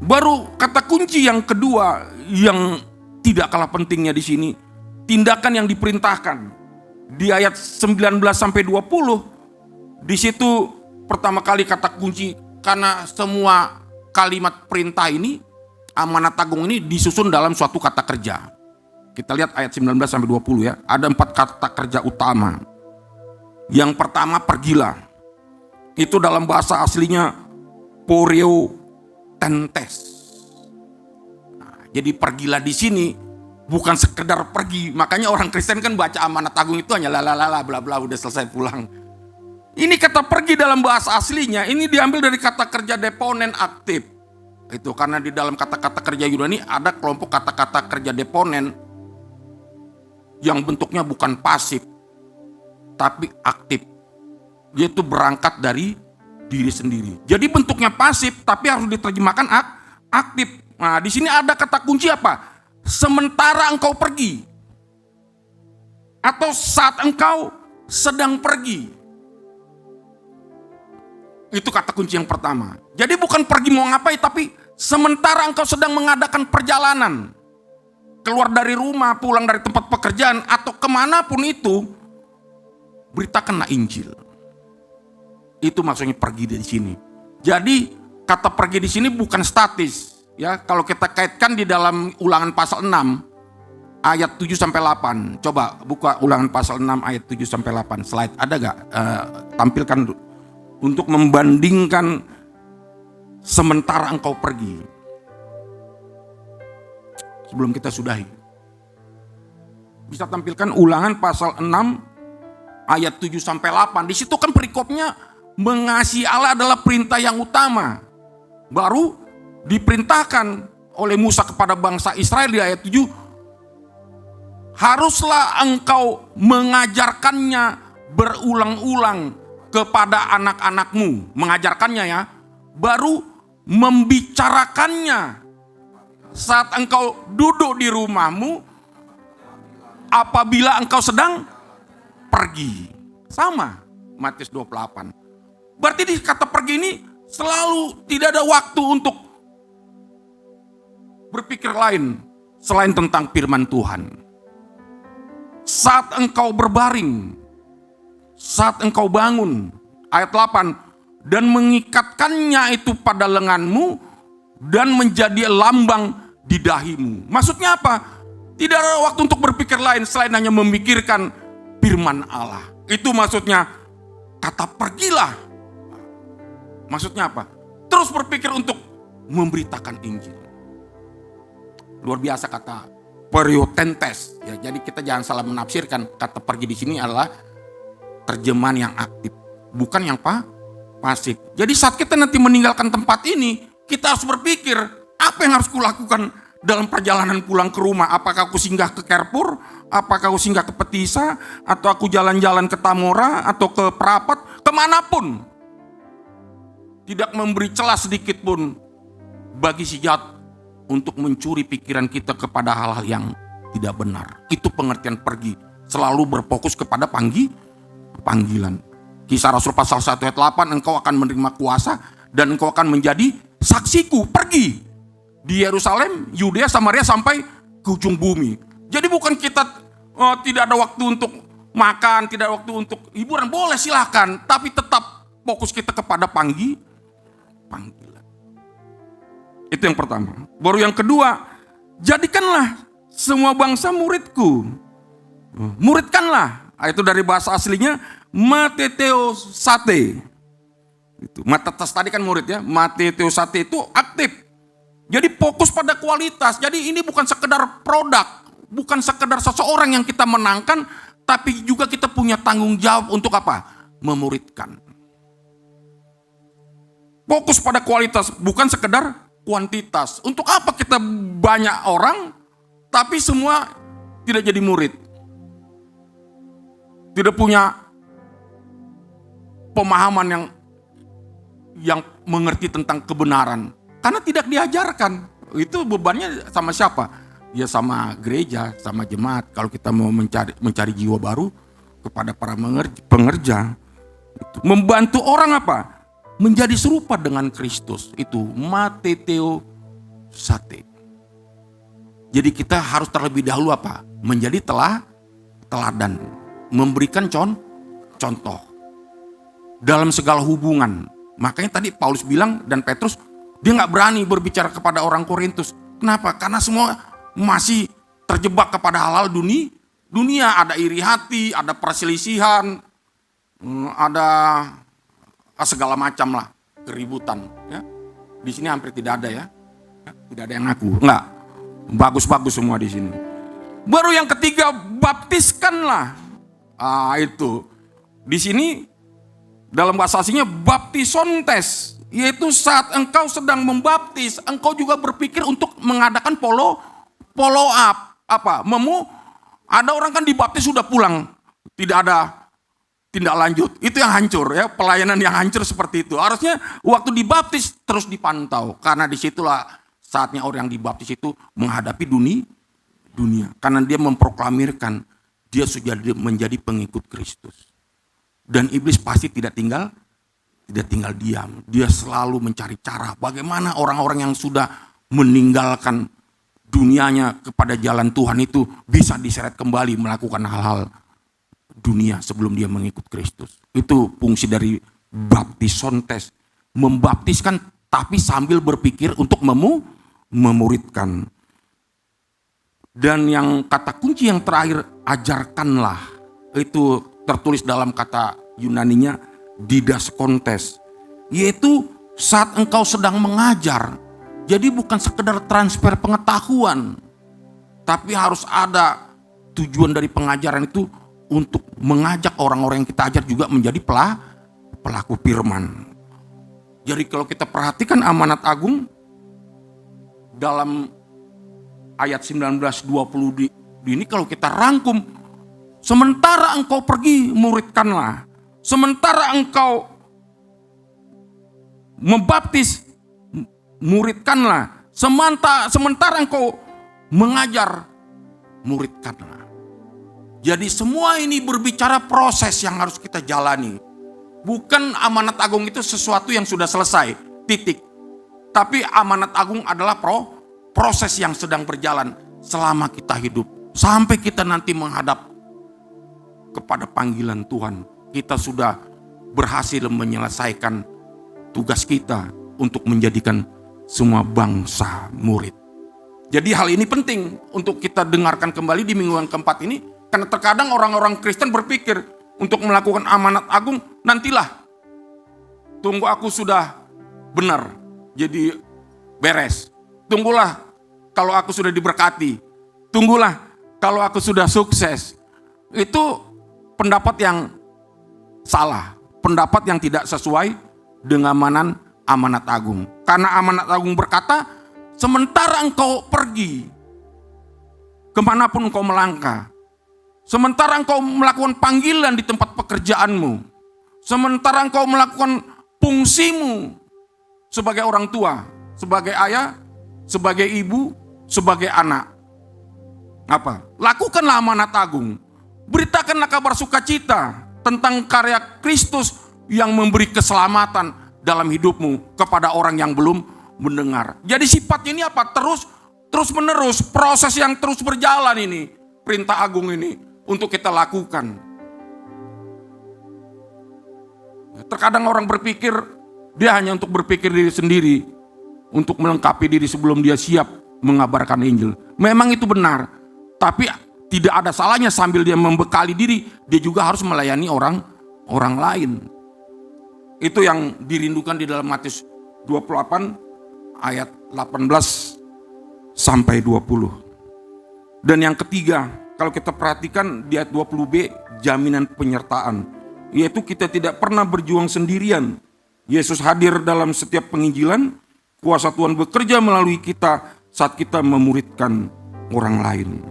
Baru kata kunci yang kedua yang tidak kalah pentingnya di sini, tindakan yang diperintahkan. Di ayat 19 sampai 20 di situ pertama kali kata kunci, karena semua kalimat perintah ini, amanat agung ini disusun dalam suatu kata kerja. Kita lihat ayat 19 sampai 20 ya. Ada 4 kata kerja utama. Yang pertama, pergilah. Itu dalam bahasa aslinya poreo tentes. Nah, jadi pergilah di sini bukan sekedar pergi. Makanya orang Kristen kan baca amanat agung itu hanya lalala bla bla udah selesai pulang. Ini kata pergi dalam bahasa aslinya ini diambil dari kata kerja deponen aktif. Itu karena di dalam kata-kata kerja Yunani ada kelompok kata-kata kerja deponen yang bentuknya bukan pasif tapi aktif. Yaitu berangkat dari diri sendiri. Jadi bentuknya pasif tapi harus diterjemahkan aktif. Nah, di sini ada kata kunci apa? Sementara engkau pergi. Atau saat engkau sedang pergi. Itu kata kunci yang pertama. Jadi bukan pergi mau ngapain, tapi sementara engkau sedang mengadakan perjalanan. Keluar dari rumah, pulang dari tempat pekerjaan, atau kemanapun itu, beritakanlah Injil. Itu maksudnya pergi dari sini. Jadi kata pergi di sini bukan statis. Ya, kalau kita kaitkan di dalam Ulangan pasal 6 ayat 7 sampai 8. Coba buka Ulangan pasal 6 ayat 7 sampai 8. Slide ada gak? Tampilkan dulu. Untuk membandingkan sementara engkau pergi. Sebelum kita sudahi. Bisa tampilkan Ulangan pasal 6 ayat 7 sampai 8. Di situ kan perikopnya mengasihi Allah adalah perintah yang utama. Baru diperintahkan oleh Musa kepada bangsa Israel di ayat 7. Haruslah engkau mengajarkannya berulang-ulang kepada anak-anakmu, mengajarkannya ya, baru membicarakannya saat engkau duduk di rumahmu, apabila engkau sedang pergi. Sama Matius 28. Berarti di kata pergi ini Selalu tidak ada waktu untuk berpikir lain selain tentang firman Tuhan. Saat engkau berbaring, saat engkau bangun, ayat 8, dan mengikatkannya itu pada lenganmu dan menjadi lambang di dahimu. Maksudnya apa? Tidak ada waktu untuk berpikir lain selain hanya memikirkan firman Allah. Itu maksudnya kata pergilah. Maksudnya apa? Terus berpikir untuk memberitakan Injil. Luar biasa kata periotentes. Ya, jadi kita jangan salah menafsirkan kata pergi di sini adalah terjemahan yang aktif, bukan yang pasif. Jadi saat kita nanti meninggalkan tempat ini, kita harus berpikir apa yang harus kulakukan dalam perjalanan pulang ke rumah. Apakah aku singgah ke Carrefour, apakah aku singgah ke Petisa, atau aku jalan-jalan ke Tamora atau ke Perapat, kemanapun. Tidak memberi celah sedikit pun bagi si jahat untuk mencuri pikiran kita kepada hal-hal yang tidak benar. Itu pengertian pergi. Selalu berfokus kepada panggilan. Kisah Rasul pasal 1 ayat 8, engkau akan menerima kuasa dan engkau akan menjadi saksiku. Pergi di Yerusalem, Yudea, Samaria sampai ke ujung bumi. Jadi bukan kita tidak ada waktu untuk makan, tidak ada waktu untuk hiburan. Boleh silahkan, tapi tetap fokus kita kepada panggilan. Itu yang pertama. Baru yang kedua, jadikanlah semua bangsa muridku. Muridkanlah. Itu dari bahasa aslinya mateteosate. Itu matetes tadi kan murid ya. Mateteosate itu aktif. Jadi fokus pada kualitas. Jadi ini bukan sekedar produk, bukan sekedar seseorang yang kita menangkan, tapi juga kita punya tanggung jawab untuk apa? Memuridkan. Fokus pada kualitas, bukan sekedar kuantitas. Untuk apa kita banyak orang, tapi semua tidak jadi murid? Tidak punya pemahaman yang mengerti tentang kebenaran. Karena tidak diajarkan. Itu bebannya sama siapa? Ya sama gereja, sama jemaat. Kalau kita mau mencari jiwa baru kepada para pengerja. Membantu orang apa? Menjadi serupa dengan Kristus. Itu mateteosate. Jadi kita harus terlebih dahulu apa? Menjadi teladan. Memberikan contoh. Dalam segala hubungan. Makanya tadi Paulus bilang dan Petrus, dia gak berani berbicara kepada orang Korintus. Kenapa? Karena semua masih terjebak kepada hal-hal dunia. Ada iri hati, ada perselisihan, ada segala macam lah, keributan. Ya. Di sini hampir tidak ada ya. Tidak ada yang ngaku. Enggak. Bagus-bagus semua di sini. Baru yang ketiga, baptiskanlah. Itu. Di sini dalam bahasa aslinya baptisontes, yaitu saat engkau sedang membaptis, engkau juga berpikir untuk mengadakan follow up. Apa? Ada orang kan dibaptis sudah pulang, tidak ada tindak lanjut. Itu yang hancur ya, pelayanan yang hancur seperti itu. Harusnya waktu dibaptis terus dipantau, karena disitulah saatnya orang yang dibaptis itu menghadapi dunia. Karena dia memproklamirkan dia sudah menjadi pengikut Kristus. Dan iblis pasti tidak tinggal diam. Dia selalu mencari cara bagaimana orang-orang yang sudah meninggalkan dunianya kepada jalan Tuhan itu bisa diseret kembali melakukan hal-hal dunia sebelum dia mengikut Kristus. Itu fungsi dari baptisontes. Membaptiskan tapi sambil berpikir untuk memuridkan. Dan yang kata kunci yang terakhir, ajarkanlah. Itu tertulis dalam kata Yunaninya didaskontes. Yaitu saat engkau sedang mengajar. Jadi bukan sekedar transfer pengetahuan. Tapi harus ada tujuan dari pengajaran itu untuk mengajak orang-orang yang kita ajar juga menjadi pelaku firman. Jadi kalau kita perhatikan amanat agung dalam ayat 19-20 ini kalau kita rangkum, sementara engkau pergi muridkanlah, sementara engkau membaptis muridkanlah, sementara engkau mengajar muridkanlah. Jadi semua ini berbicara proses yang harus kita jalani. Bukan amanat agung itu sesuatu yang sudah selesai, titik. Tapi amanat agung adalah proses yang sedang berjalan selama kita hidup. Sampai kita nanti menghadap kepada panggilan Tuhan. Kita sudah berhasil menyelesaikan tugas kita untuk menjadikan semua bangsa murid. Jadi hal ini penting untuk kita dengarkan kembali di minggu yang keempat ini. Karena terkadang orang-orang Kristen berpikir untuk melakukan amanat agung, nantilah. Tunggu aku sudah benar, jadi beres. Tunggulah kalau aku sudah diberkati. Tunggulah kalau aku sudah sukses. Itu pendapat yang salah. Pendapat yang tidak sesuai dengan amanat agung. Karena amanat agung berkata, sementara engkau pergi, kemanapun engkau melangkah, sementara engkau melakukan panggilan di tempat pekerjaanmu, sementara engkau melakukan fungsimu sebagai orang tua, sebagai ayah, sebagai ibu, sebagai anak. Apa? Lakukanlah amanat agung. Beritakanlah kabar sukacita tentang karya Kristus yang memberi keselamatan dalam hidupmu kepada orang yang belum mendengar. Jadi sifatnya ini apa? Terus menerus, proses yang terus berjalan ini, perintah agung ini untuk kita lakukan. Terkadang orang berpikir dia hanya untuk berpikir diri sendiri, untuk melengkapi diri sebelum dia siap mengabarkan Injil. Memang itu benar, tapi tidak ada salahnya sambil dia membekali diri, dia juga harus melayani orang lain. Itu yang dirindukan di dalam Matius 28 ayat 18 sampai 20. Dan yang ketiga, kalau kita perhatikan di ayat 20b, jaminan penyertaan, yaitu kita tidak pernah berjuang sendirian. Yesus hadir dalam setiap penginjilan, kuasa Tuhan bekerja melalui kita saat kita memuridkan orang lain.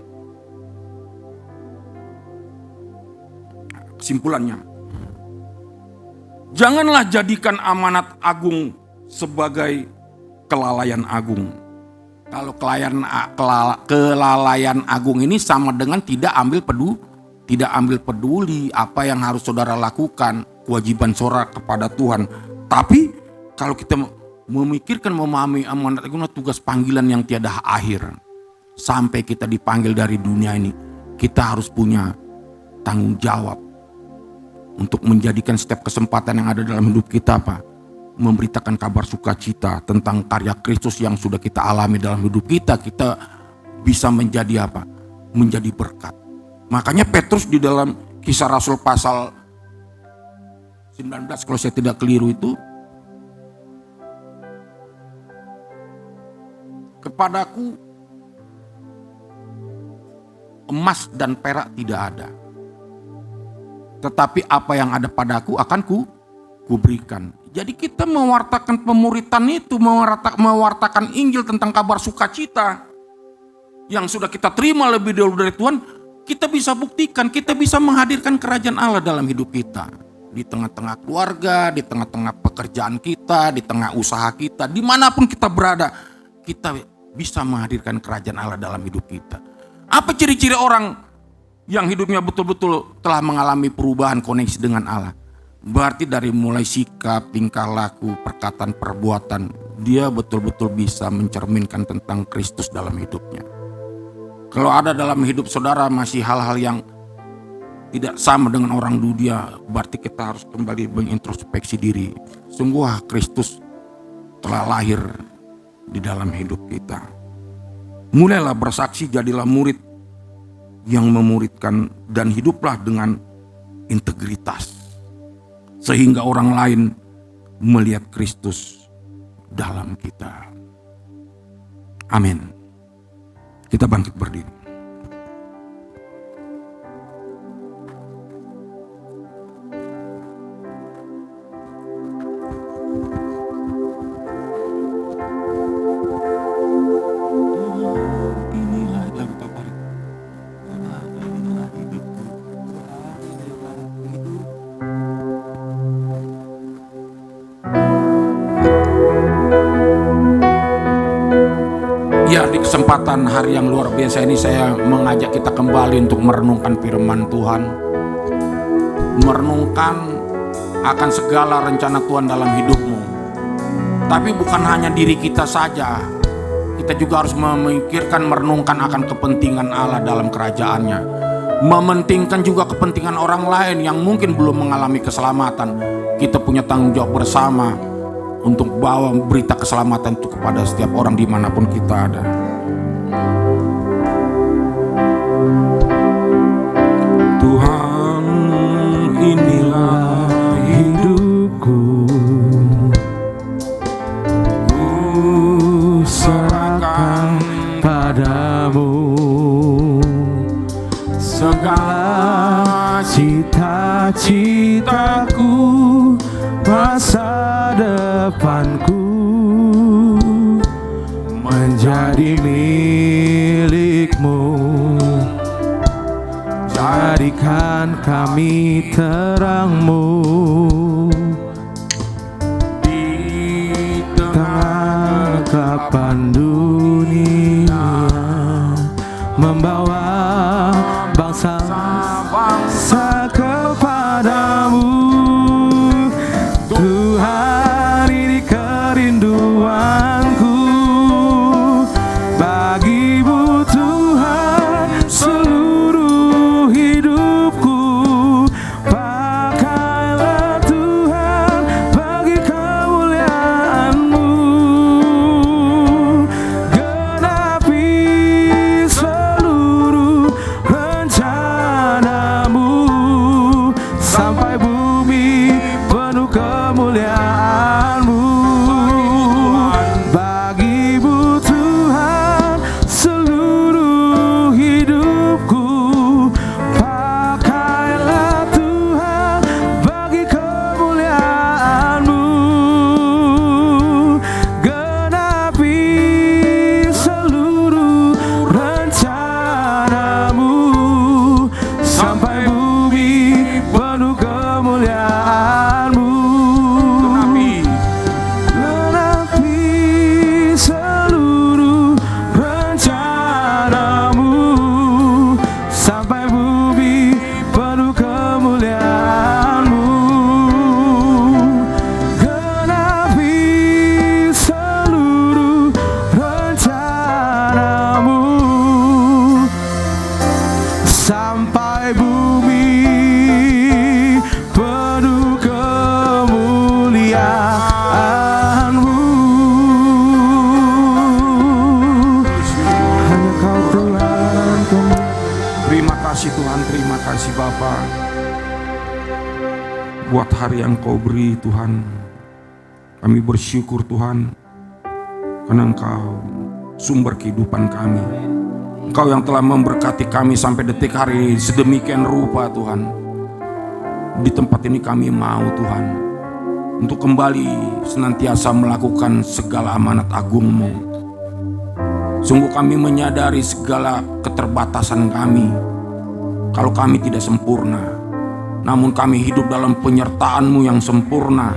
Kesimpulannya, janganlah jadikan amanat agung sebagai kelalaian agung. Kalau kelalaian agung ini sama dengan tidak ambil peduli apa yang harus saudara lakukan, kewajiban saudara kepada Tuhan. Tapi kalau kita memikirkan, memahami amanat agung adalah tugas panggilan yang tiada akhir. Sampai kita dipanggil dari dunia ini, kita harus punya tanggung jawab untuk menjadikan setiap kesempatan yang ada dalam hidup kita apa? Memberitakan kabar sukacita tentang karya Kristus yang sudah kita alami dalam hidup kita. Kita bisa menjadi apa? Menjadi berkat. Makanya Petrus di dalam Kisah Rasul pasal 19 kalau saya tidak keliru itu, kepadaku emas dan perak tidak ada, tetapi apa yang ada padaku akan kuberikan. Jadi kita mewartakan pemuritan itu, mewartakan Injil tentang kabar sukacita yang sudah kita terima lebih dahulu dari Tuhan, kita bisa buktikan, kita bisa menghadirkan kerajaan Allah dalam hidup kita. Di tengah-tengah keluarga, di tengah-tengah pekerjaan kita, di tengah usaha kita, dimanapun kita berada, kita bisa menghadirkan kerajaan Allah dalam hidup kita. Apa ciri-ciri orang yang hidupnya betul-betul telah mengalami perubahan koneksi dengan Allah? Berarti dari mulai sikap, tingkah laku, perkataan, perbuatan, dia betul-betul bisa mencerminkan tentang Kristus dalam hidupnya. Kalau ada dalam hidup saudara masih hal-hal yang tidak sama dengan orang dunia, berarti kita harus kembali mengintrospeksi diri. Sungguh Kristus telah lahir di dalam hidup kita. Mulailah bersaksi, jadilah murid yang memuridkan, dan hiduplah dengan integritas. Sehingga orang lain melihat Kristus dalam kita. Amin. Kita bangkit berdiri. Ya, di kesempatan hari yang luar biasa ini saya mengajak kita kembali untuk merenungkan firman Tuhan. Merenungkan akan segala rencana Tuhan dalam hidupmu. Tapi bukan hanya diri kita saja, kita juga harus memikirkan, merenungkan akan kepentingan Allah dalam kerajaannya. Mementingkan juga kepentingan orang lain yang mungkin belum mengalami keselamatan. Kita punya tanggung jawab bersama untuk bawa berita keselamatan itu kepada setiap orang dimanapun kita ada. Tuhan, inilah hidupku, ku serahkan padamu segala cita-citaku, masa depanku menjadi milikmu. Jadikan kami terangmu di tengah kapan dunia, membawa bangsa kepadamu. Tuhan, ini kerinduanku bagimu Tuhan, seluruh hidupku. Pakailah Tuhan bagi kemuliaan-Mu, genapi seluruh rencana-Mu, sampai bumi penuh kemuliaan-Mu. Bagimu Tuhan, seluruh hidupku. Pakailah Tuhan bagi kemuliaan-Mu, genapi seluruh rencana-Mu, sampai bumi penuh kemuliaan-Mu. Genapi seluruh rencana-Mu, sampai bumi penuh kemuliaan-Mu. Genapi seluruh rencana-Mu, sampai bumi penuh kemuliaan-Mu. Hanya Kau Tuhan. Terima kasih Tuhan, terima kasih Bapa buat hari yang Kau beri Tuhan. Kami bersyukur Tuhan karena Engkau sumber kehidupan kami. Engkau yang telah memberkati kami sampai detik hari sedemikian rupa Tuhan. Di tempat ini kami mau Tuhan untuk kembali senantiasa melakukan segala amanat agung-Mu. Sungguh kami menyadari segala keterbatasan kami. Kalau kami tidak sempurna, namun kami hidup dalam penyertaan-Mu yang sempurna,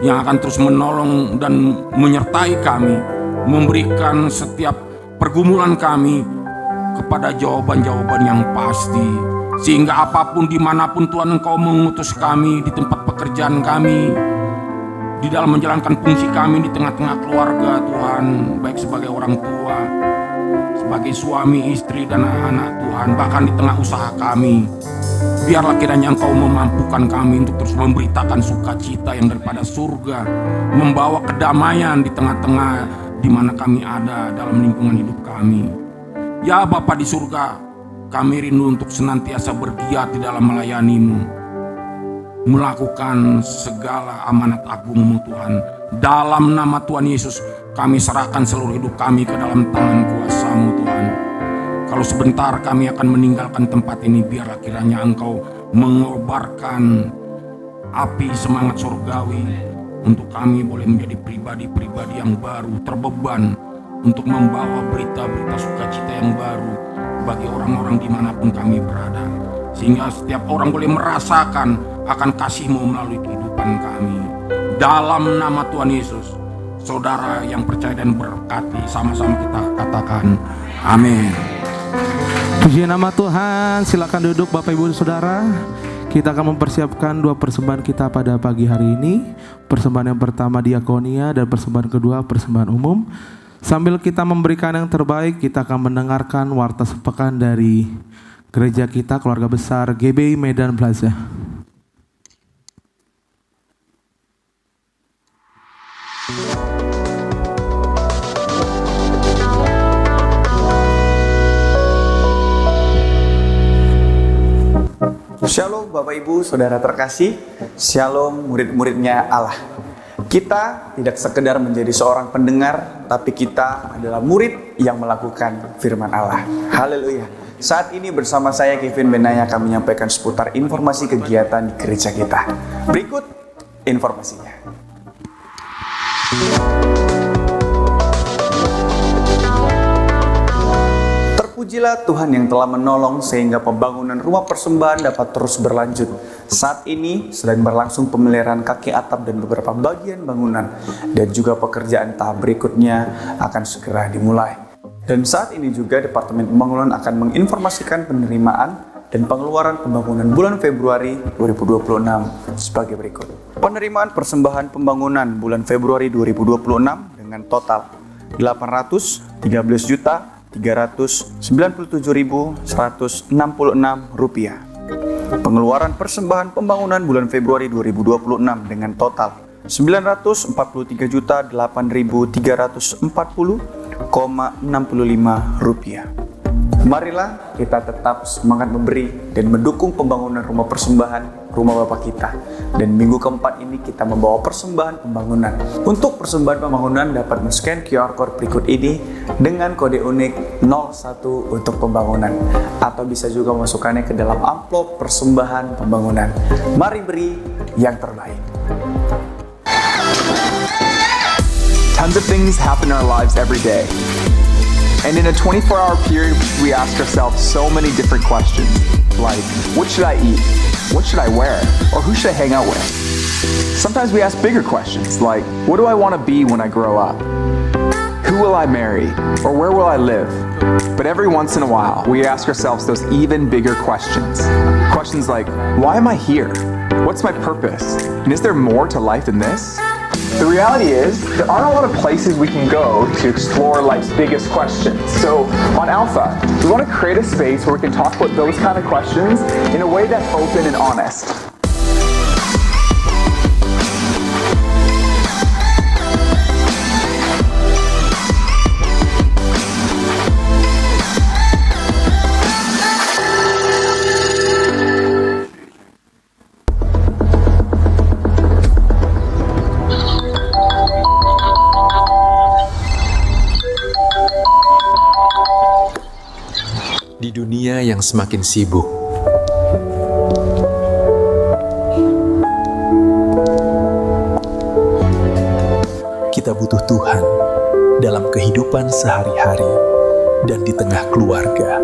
yang akan terus menolong dan menyertai kami, memberikan setiap pergumulan kami kepada jawaban-jawaban yang pasti. Sehingga apapun dimanapun Tuhan Engkau mengutus kami, di tempat pekerjaan kami, di dalam menjalankan fungsi kami di tengah-tengah keluarga Tuhan, baik sebagai orang tua, sebagai suami, istri, dan anak Tuhan, bahkan di tengah usaha kami, biarlah kiranya Engkau memampukan kami untuk terus memberitakan sukacita yang daripada surga, membawa kedamaian di tengah-tengah di mana kami ada dalam lingkungan hidup kami. Ya Bapa di surga, kami rindu untuk senantiasa bergiat di dalam melayani-Mu, melakukan segala amanat agung-Mu Tuhan. Dalam nama Tuhan Yesus, kami serahkan seluruh hidup kami ke dalam tangan kuasa-Mu Tuhan. Kalau sebentar kami akan meninggalkan tempat ini, biarlah kiranya Engkau mengobarkan api semangat surgawi untuk kami boleh menjadi pribadi-pribadi yang baru, terbeban untuk membawa berita-berita sukacita yang baru bagi orang-orang dimanapun kami berada, sehingga setiap orang boleh merasakan akan kasih-Mu melalui kehidupan kami. Dalam nama Tuhan Yesus, saudara yang percaya dan berkati, sama-sama kita katakan amin. Puji nama Tuhan. Silakan duduk Bapak Ibu Saudara. Kita akan mempersiapkan 2 persembahan kita pada pagi hari ini. Persembahan yang pertama diakonia dan persembahan kedua persembahan umum. Sambil kita memberikan yang terbaik, kita akan mendengarkan warta sepekan dari gereja kita, keluarga besar GBI Medan Plaza. Shalom Bapak Ibu, Saudara terkasih. Shalom murid-muridnya Allah. Kita tidak sekedar menjadi seorang pendengar, tapi kita adalah murid yang melakukan firman Allah. Haleluya. Saat ini bersama saya Kevin Benaya akan menyampaikan seputar informasi kegiatan di gereja kita. Berikut informasinya. Terpujilah Tuhan yang telah menolong sehingga pembangunan rumah persembahan dapat terus berlanjut. Saat ini sedang berlangsung pemeliharaan kaki atap dan beberapa bagian bangunan, dan juga pekerjaan tahap berikutnya akan segera dimulai. Dan saat ini juga Departemen Pembangunan akan menginformasikan penerimaan dan pengeluaran pembangunan bulan Februari 2026 sebagai berikut. Penerimaan persembahan pembangunan bulan Februari 2026 dengan total Rp813.397.166. Pengeluaran persembahan pembangunan bulan Februari 2026 dengan total Rp943.830,65. Marilah kita tetap semangat memberi dan mendukung pembangunan rumah persembahan rumah Bapa kita. Dan minggu keempat ini kita membawa persembahan pembangunan. Untuk persembahan pembangunan dapat men-scan QR Code berikut ini dengan kode unik 01 untuk pembangunan. Atau bisa juga masukkannya ke dalam amplop persembahan pembangunan. Mari beri yang terbaik. Tons of things happen in our lives every day. And in a 24-hour period, we ask ourselves so many different questions, like, what should I eat? What should I wear? Or who should I hang out with? Sometimes we ask bigger questions, like, what do I want to be when I grow up? Who will I marry? Or where will I live? But every once in a while, we ask ourselves those even bigger questions. Questions like, why am I here? What's my purpose? And is there more to life than this? The reality is, there aren't a lot of places we can go to explore life's biggest questions. So, on Alpha, we want to create a space where we can talk about those kind of questions in a way that's open and honest. Di dunia yang semakin sibuk, kita butuh Tuhan dalam kehidupan sehari-hari dan di tengah keluarga.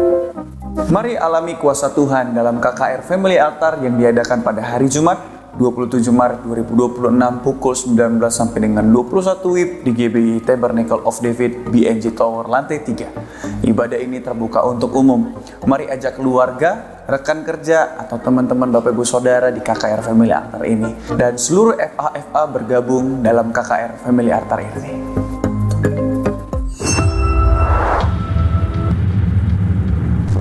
Mari alami kuasa Tuhan dalam KKR Family Altar yang diadakan pada hari Jumat 27 Maret 2026 pukul 19 sampai dengan 21 WIB di GBI Tabernacle of David BNJ Tower lantai 3. Ibadah ini terbuka untuk umum. Mari ajak keluarga, rekan kerja, atau teman-teman Bapak Ibu Saudara di KKR Family Altar ini. Dan seluruh FA bergabung dalam KKR Family Altar ini.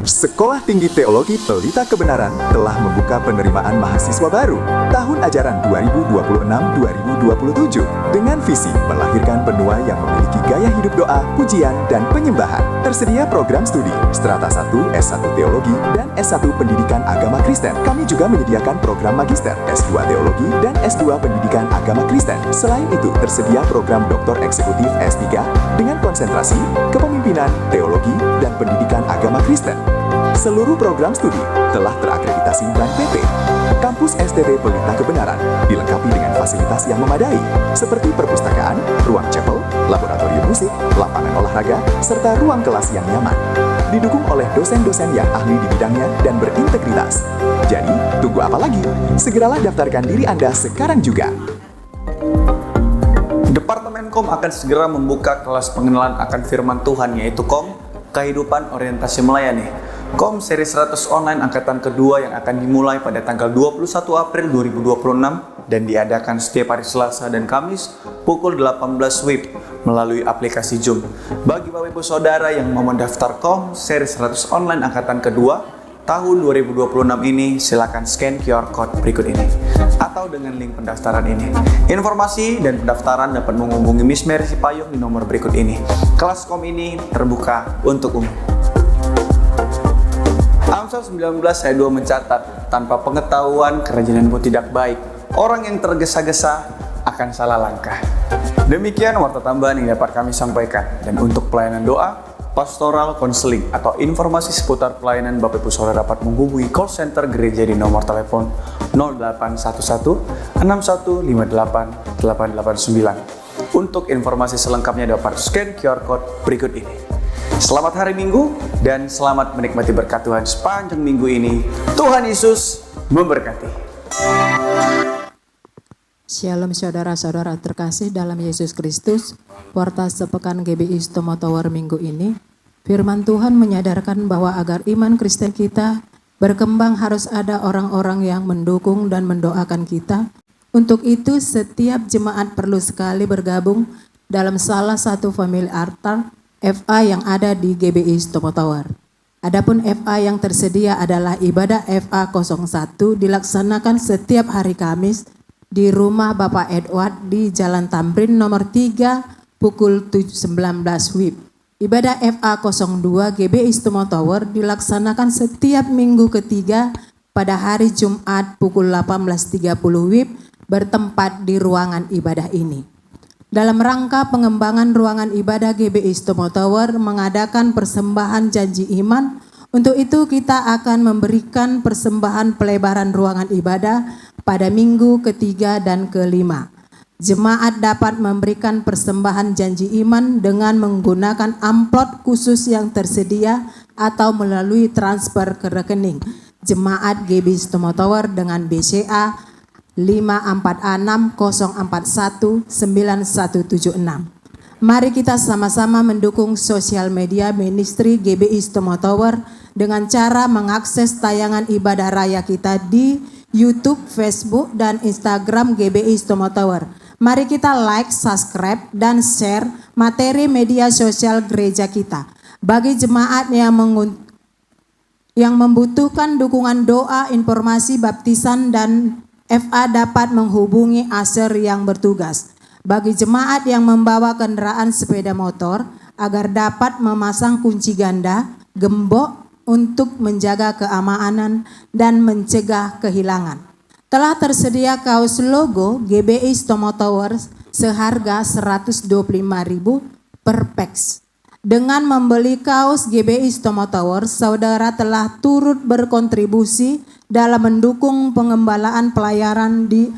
Sekolah Tinggi Teologi Pelita Kebenaran telah membuka penerimaan mahasiswa baru tahun ajaran 2026-2027 dengan visi melahirkan benua yang memiliki gaya hidup doa, pujian, dan penyembahan. Tersedia program studi Strata 1, S1 Teologi, dan S1 Pendidikan Agama Kristen. Kami juga menyediakan program Magister, S2 Teologi, dan S2 Pendidikan Agama Kristen. Selain itu, tersedia program Doktor Eksekutif S3 dengan konsentrasi Kepemimpinan, Teologi, dan Pendidikan Agama Kristen. Seluruh program studi telah terakreditasi Bank PT. Kampus STT Pelita Kebenaran dilengkapi dengan fasilitas yang memadai, seperti perpustakaan, ruang chapel, laboratorium musik, lapangan olahraga, serta ruang kelas yang nyaman. Didukung oleh dosen-dosen yang ahli di bidangnya dan berintegritas. Jadi, tunggu apa lagi? Segeralah daftarkan diri Anda sekarang juga. Departemen Kom akan segera membuka kelas pengenalan akan firman Tuhan, yaitu Kom Kehidupan Orientasi Melayani. KOM seri 100 online angkatan kedua yang akan dimulai pada tanggal 21 April 2026 dan diadakan setiap hari Selasa dan Kamis pukul 18 WIB melalui aplikasi Zoom. Bagi Bapak Ibu Saudara yang mau mendaftar KOM seri 100 online angkatan kedua tahun 2026 ini, silakan scan QR Code berikut ini atau dengan link pendaftaran ini. Informasi dan pendaftaran dapat menghubungi Miss Mary Sipayung di nomor berikut ini. Kelas KOM ini terbuka untuk umum. Amsal 19 ayat 2 mencatat, tanpa pengetahuan kerajinanmu tidak baik. Orang yang tergesa-gesa akan salah langkah. Demikian warta tambahan yang dapat kami sampaikan. Dan untuk pelayanan doa, pastoral, konseling, atau informasi seputar pelayanan, Bapak Ibu Saudara dapat menghubungi call center gereja di nomor telepon 0811 6158 889. Untuk informasi selengkapnya dapat scan QR Code berikut ini. Selamat hari Minggu dan selamat menikmati berkat Tuhan sepanjang minggu ini. Tuhan Yesus memberkati. Shalom saudara-saudara terkasih dalam Yesus Kristus. Warta sepekan GBI Stomo Tower minggu ini, firman Tuhan menyadarkan bahwa agar iman Kristen kita berkembang harus ada orang-orang yang mendukung dan mendoakan kita. Untuk itu setiap jemaat perlu sekali bergabung dalam salah satu family altar FA yang ada di GBI Stomo Tower. Adapun FA yang tersedia adalah ibadah FA 01 dilaksanakan setiap hari Kamis di rumah Bapak Edward di Jalan Tamrin nomor 3 pukul 19 WIB. Ibadah FA 02 GBI Stomo Tower dilaksanakan setiap minggu ketiga pada hari Jumat pukul 18.30 WIB bertempat di ruangan ibadah ini. Dalam rangka pengembangan ruangan ibadah GBI Stomo Tower mengadakan persembahan janji iman. Untuk itu kita akan memberikan persembahan pelebaran ruangan ibadah pada minggu ketiga dan kelima. Jemaat dapat memberikan persembahan janji iman dengan menggunakan amplop khusus yang tersedia atau melalui transfer ke rekening Jemaat GBI Stomo Tower dengan BCA 54604197176. Mari kita sama-sama mendukung sosial media ministry GBI Stomo Tower dengan cara mengakses tayangan ibadah raya kita di YouTube, Facebook, dan Instagram GBI Stomo Tower. Mari kita like, subscribe, dan share materi media sosial gereja kita. Bagi jemaat yang membutuhkan dukungan doa, informasi baptisan, dan FA dapat menghubungi Asher yang bertugas. Bagi jemaat yang membawa kendaraan sepeda motor agar dapat memasang kunci ganda, gembok untuk menjaga keamanan dan mencegah kehilangan. Telah tersedia kaos logo GBI Stomo Tower seharga 125.000 per packs. Dengan membeli kaos GBI Stomo Tower, saudara telah turut berkontribusi dalam mendukung pengembalaan pelayanan di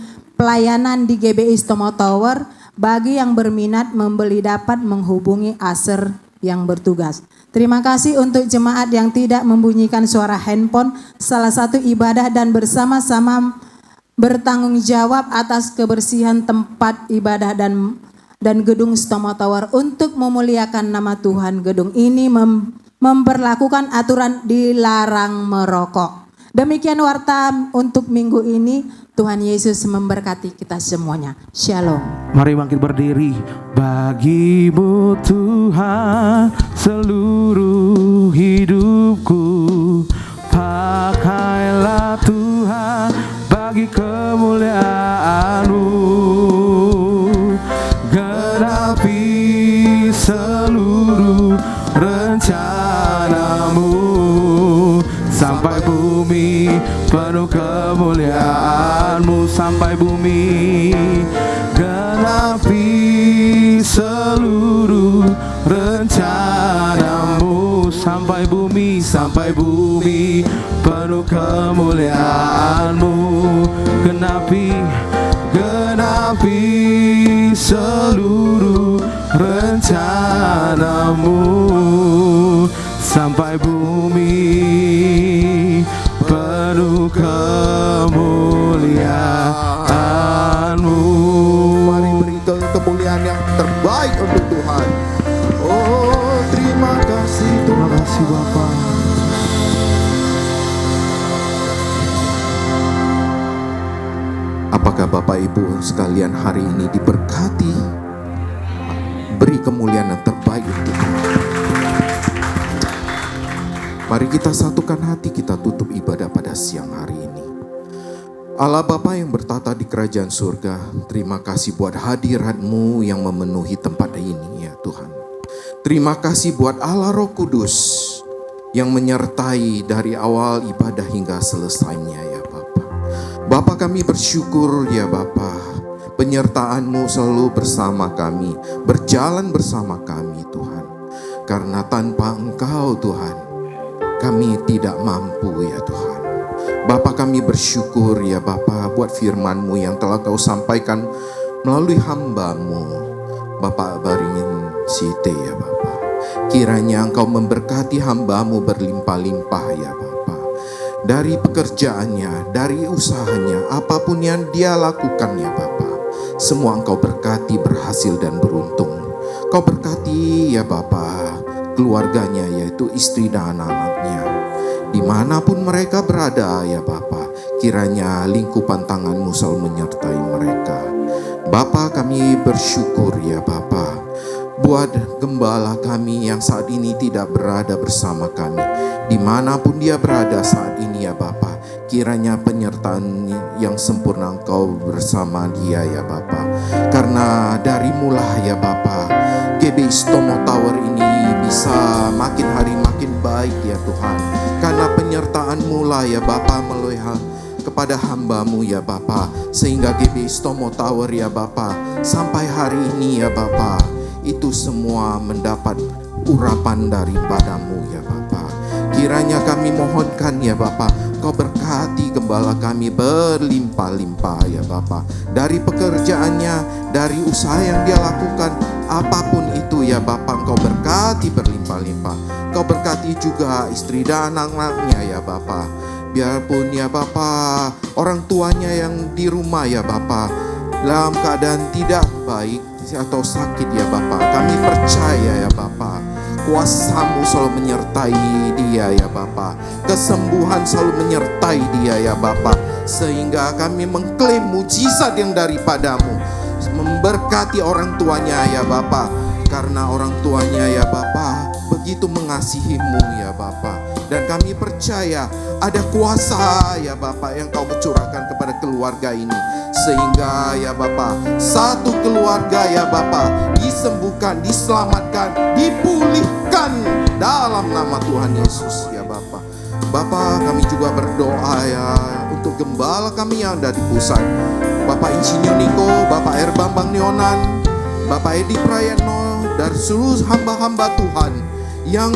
GBI Stomo Tower. Bagi yang berminat membeli dapat menghubungi Asher yang bertugas. Terima kasih untuk jemaat yang tidak membunyikan suara handphone salah satu ibadah dan bersama-sama bertanggung jawab atas kebersihan tempat ibadah dan gedung Stomo Tower untuk memuliakan nama Tuhan. Gedung ini memperlakukan aturan dilarang merokok. Demikian warta untuk minggu ini. Tuhan Yesus memberkati kita semuanya. Shalom. Mari bangkit berdiri. Bagimu Tuhan seluruh hidupku, pakailah Tuhan bagi kemuliaan-Mu. Genapi seluruh rencana-Mu sampai bumi penuh kemuliaan-Mu, sampai bumi. Genapi seluruh rencana-Mu sampai bumi penuh kemuliaan-Mu. Genapi seluruh rencana-Mu sampai bumi penuh kemuliaan-Mu. Mari beri kemuliaan yang terbaik untuk Tuhan. Oh, terima kasih Tuhan. Terima kasih Bapa. Apakah Bapak Ibu sekalian hari ini diberkati? Beri kemuliaan yang terbaik untuk Tuhan. Mari kita satukan hati, kita tutup ibadah pada siang hari ini. Allah Bapa yang bertata di kerajaan surga, terima kasih buat hadirat-Mu yang memenuhi tempat ini ya Tuhan. Terima kasih buat Allah Roh Kudus yang menyertai dari awal ibadah hingga selesainya ya Bapa. Bapa, kami bersyukur ya Bapa, penyertaan-Mu selalu bersama kami, berjalan bersama kami Tuhan. Karena tanpa Engkau Tuhan, kami tidak mampu ya Tuhan. Bapa, kami bersyukur ya Bapa buat firman-Mu yang telah Kau sampaikan melalui hamba-Mu Bapak Baringin Site ya Bapa. Kiranya Engkau memberkati hamba-Mu berlimpah-limpah ya Bapa. Dari pekerjaannya, dari usahanya, apapun yang dia lakukan ya Bapa, semua Engkau berkati berhasil dan beruntung. Kau berkati ya Bapa keluarganya, yaitu istri dan anak-anaknya. Dimanapun mereka berada ya Bapa, kiranya lingkupan tangan-Mu selalu menyertai mereka. Bapa, kami bersyukur ya Bapa buat gembala kami yang saat ini tidak berada bersama kami. Dimanapun dia berada saat ini ya Bapa, kiranya penyertaan yang sempurna Engkau bersama dia ya Bapa. Karena dari mula ya Bapa, GBI Stomo Tower ini bisa makin hari makin baik ya Tuhan. Karena penyertaan-Mu lah ya Bapa melalui kepada hamba-Mu ya Bapa, sehingga GBI Stomo Tower ya Bapa sampai hari ini ya Bapa, itu semua mendapat urapan daripada-Mu ya Bapa. Kiranya kami mohonkan ya Bapa, Kau berkati gembala kami berlimpah-limpah ya Bapa. Dari pekerjaannya, dari usaha yang dia lakukan, apapun itu ya Bapa, Engkau berkati berlimpah-limpah. Kau berkati juga istri dan anak-anaknya ya Bapa. Biarpun ya Bapa, orang tuanya yang di rumah ya Bapa dalam keadaan tidak baik atau sakit ya Bapa, kami percaya ya Bapa, kuasa-Mu selalu menyertai dia ya Bapa. Kesembuhan selalu menyertai dia ya Bapa. Sehingga kami mengklaim mujizat yang daripada-Mu, memberkati orang tuanya ya Bapa. Karena orang tuanya ya Bapa begitu mengasihi-Mu ya Bapa. Dan kami percaya ada kuasa ya Bapa yang Kau curahkan kepada keluarga ini. Sehingga ya Bapa, satu keluarga ya Bapa disembuhkan, diselamatkan, dipulihkan dalam nama Tuhan Yesus ya Bapa. Bapa, kami juga berdoa ya untuk gembala kami yang ada di pusat, Bapak Insinyur Niko, Bapak R. Bambang Nyonan, Bapak Edi Prayetno, dan seluruh hamba-hamba Tuhan yang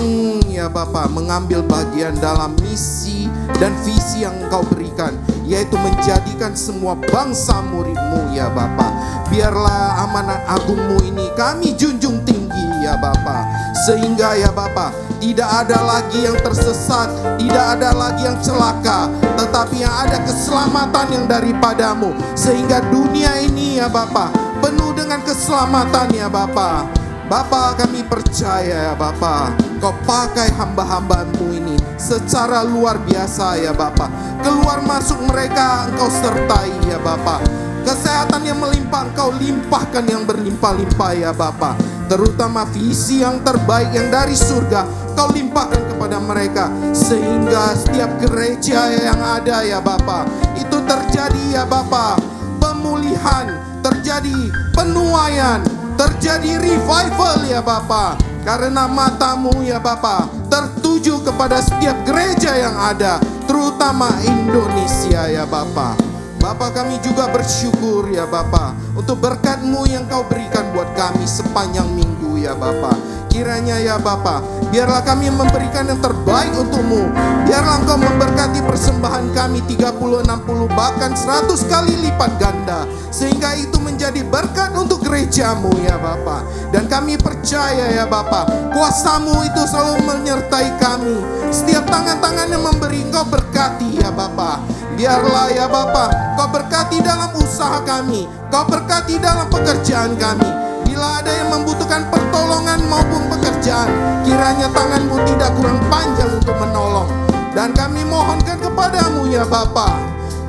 ya Bapa mengambil bagian dalam misi dan visi yang Engkau berikan, yaitu menjadikan semua bangsa murid-Mu ya Bapa. Biarlah amanat agung-Mu ini kami junjung tinggi ya Bapa, sehingga ya Bapa tidak ada lagi yang tersesat, tidak ada lagi yang celaka, tetapi yang ada keselamatan yang daripada-Mu, sehingga dunia ini ya Bapa penuh dengan keselamatan ya Bapa. Bapa, kami percaya ya Bapa, Kau pakai hamba-hamba-Mu ini secara luar biasa ya Bapa. Keluar masuk mereka Engkau sertai ya Bapa. Kesehatan yang melimpah Engkau limpahkan yang berlimpah-limpah ya Bapa. Terutama visi yang terbaik yang dari surga Kau limpahkan kepada mereka, sehingga setiap gereja yang ada ya Bapa itu terjadi ya Bapa pemulihan, terjadi penuaian, terjadi revival ya Bapa. Karena mata-Mu ya Bapa tertuju kepada setiap gereja yang ada, terutama Indonesia ya Bapa. Bapa, kami juga bersyukur ya Bapa untuk berkat-Mu yang Kau berikan buat kami sepanjang minggu ya Bapa. Kiranya ya Bapa, biarlah kami memberikan yang terbaik untuk-Mu. Biarlah Engkau memberkati persembahan kami 30, 60, bahkan 100 kali lipat ganda, sehingga itu menjadi berkat untuk gereja-Mu ya Bapa. Dan kami percaya ya Bapa, kuasa-Mu itu selalu menyertai kami. Setiap tangan-tangan yang memberi Engkau berkati ya Bapa. Biarlah ya Bapa Kau berkati dalam usaha kami, Kau berkati dalam pekerjaan kami. Bila ada yang membutuhkan pertolongan maupun pekerjaan, kiranya tangan-Mu tidak kurang panjang untuk menolong. Dan kami mohonkan kepada-Mu ya Bapa,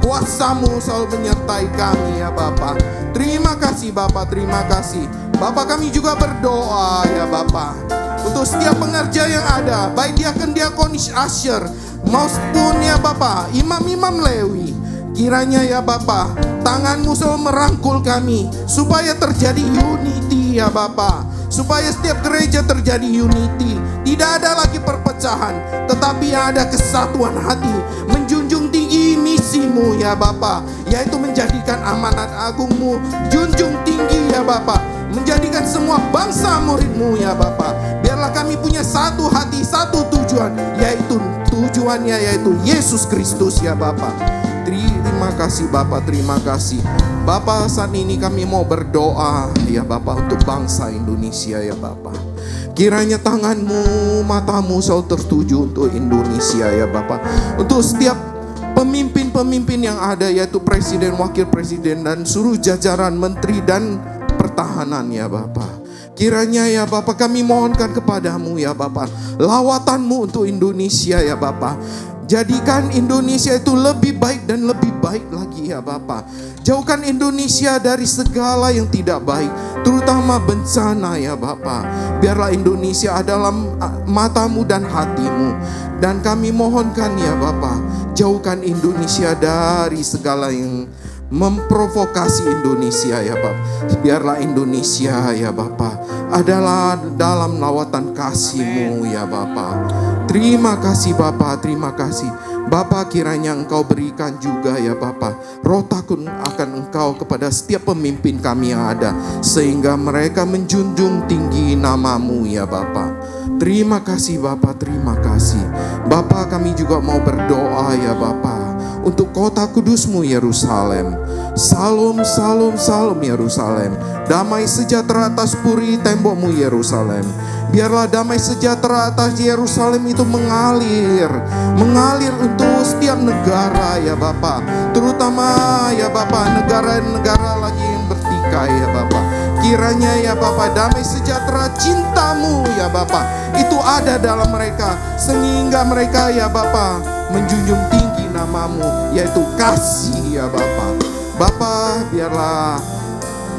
kuasa-Mu selalu menyertai kami ya Bapa. Terima kasih Bapa, terima kasih. Bapa, kami juga berdoa ya Bapa, untuk setiap pengerja yang ada, baik diakon-diakonis Asher maupun ya Bapa imam-imam Lewi. Kiranya ya Bapa, tangan-Mu selalu merangkul kami supaya terjadi unity ya Bapa. Supaya setiap gereja terjadi unity, tidak ada lagi perpecahan, tetapi ada kesatuan hati, menjunjung tinggi misi-Mu ya Bapa, yaitu menjadikan amanat agung-Mu junjung tinggi ya Bapa, menjadikan semua bangsa murid-Mu ya Bapa. Biarlah kami punya satu hati, satu tujuan, yaitu tujuannya yaitu Yesus Kristus ya Bapa. Terima kasih Bapa, terima kasih Bapa. Saat ini kami mau berdoa ya Bapa untuk bangsa Indonesia ya Bapa. Kiranya tangan-Mu, mata-Mu selalu tertuju untuk Indonesia ya Bapa, untuk setiap pemimpin-pemimpin yang ada, yaitu presiden, wakil presiden, dan seluruh jajaran menteri dan pertahanan ya Bapa. Kiranya ya Bapa, kami mohonkan kepadamu ya Bapa, lawatan-Mu untuk Indonesia ya Bapa. Jadikan Indonesia itu lebih baik dan lebih baik lagi ya Bapa. Jauhkan Indonesia dari segala yang tidak baik, terutama bencana ya Bapa. Biarlah Indonesia dalam mata-Mu dan hati-Mu. Dan kami mohonkan ya Bapa, jauhkan Indonesia dari segala yang memprovokasi Indonesia ya Bapa. Biarlah Indonesia ya Bapa adalah dalam lawatan kasih-Mu ya Bapa. Terima kasih Bapa, terima kasih Bapa. Kiranya Engkau berikan juga ya Bapa roh takut akan Engkau kepada setiap pemimpin kami yang ada, sehingga mereka menjunjung tinggi nama-Mu ya Bapa. Terima kasih Bapa, terima kasih Bapa. Kami juga mau berdoa ya Bapa untuk kota kudus-Mu Yerusalem. Salam, salam, salam Yerusalem. Damai sejahtera atas puri tembok-Mu Yerusalem. Biarlah damai sejahtera atas Yerusalem itu mengalir untuk setiap negara ya Bapa. Terutama ya Bapa negara-negara lagi yang bertikai ya Bapa. Kiranya ya Bapa damai sejahtera cinta-Mu ya Bapa itu ada dalam mereka, sehingga mereka ya Bapa menjunjung tinggi nama-Mu yaitu kasih ya Bapa. Bapa, biarlah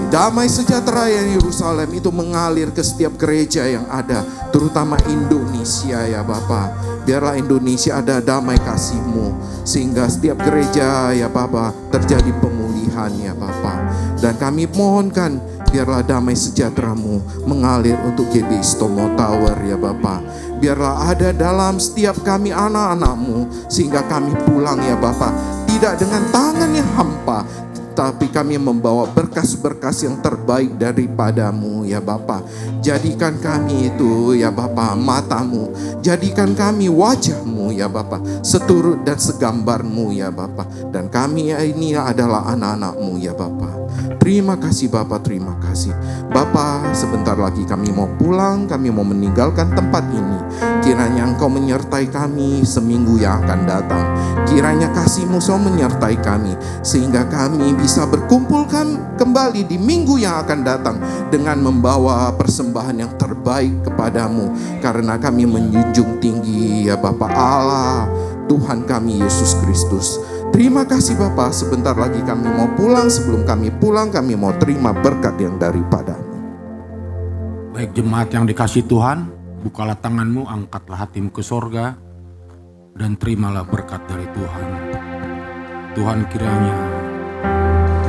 damai sejahtera yang Yerusalem itu mengalir ke setiap gereja yang ada, terutama Indonesia ya Bapa. Biarlah Indonesia ada damai kasih-Mu, sehingga setiap gereja ya Bapa terjadi pemulihan ya Bapa. Dan kami mohonkan biarlah damai sejahtera-Mu mengalir untuk GBI Stomo Tower ya Bapa. Biarlah ada dalam setiap kami anak-anak-Mu, sehingga kami pulang ya Bapa tidak dengan tangan yang hampa, tapi kami membawa berkas-berkas yang terbaik daripada-Mu ya Bapa. Jadikan kami itu ya Bapa mata-Mu, jadikan kami wajah-Mu ya Bapa, seturut dan segambar-Mu ya Bapa. Dan kami ini adalah anak-anak-Mu ya Bapa. Terima kasih Bapa, terima kasih Bapa. Sebentar lagi kami mau pulang, kami mau meninggalkan tempat ini. Kiranya Engkau menyertai kami seminggu yang akan datang. Kiranya kasih-Mu selalu menyertai kami, sehingga kami bisa berkumpul kembali di minggu yang akan datang dengan membawa persembahan yang terbaik kepadamu, karena kami menjunjung tinggi ya Bapa Allah Tuhan kami Yesus Kristus. Terima kasih Bapa. Sebentar lagi kami mau pulang. Sebelum kami pulang, kami mau terima berkat yang daripada-Mu. Baik jemaat yang dikasih Tuhan, bukalah tanganmu, angkatlah hatimu ke sorga, dan terimalah berkat dari Tuhan. Tuhan kiranya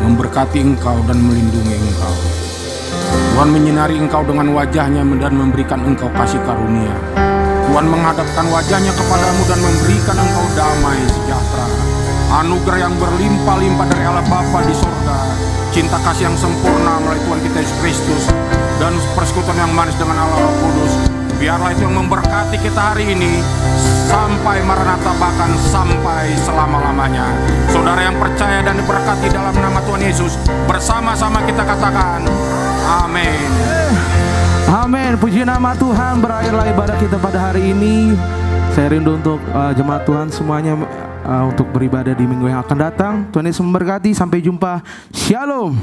memberkati engkau dan melindungi engkau. Tuhan menyinari engkau dengan wajahnya dan memberikan engkau kasih karunia. Tuhan menghadapkan wajahnya kepadamu dan memberikan engkau damai sejahtera. Anugerah yang berlimpah-limpah dari Allah Bapa di sorga, cinta kasih yang sempurna melalui Tuhan kita Yesus Kristus, dan persekutuan yang manis dengan Allah Roh Kudus. Biarlah itu yang memberkati kita hari ini sampai Maranatha, bahkan sampai selama-lamanya. Saudara yang percaya dan diberkati dalam nama Tuhan Yesus, bersama-sama kita katakan amin. Amin. Puji nama Tuhan. Berakhirlah ibadah kita pada hari ini. Saya rindu untuk jemaat Tuhan semuanya untuk beribadah di minggu yang akan datang. Tuhan Yesus memberkati. Sampai jumpa. Shalom.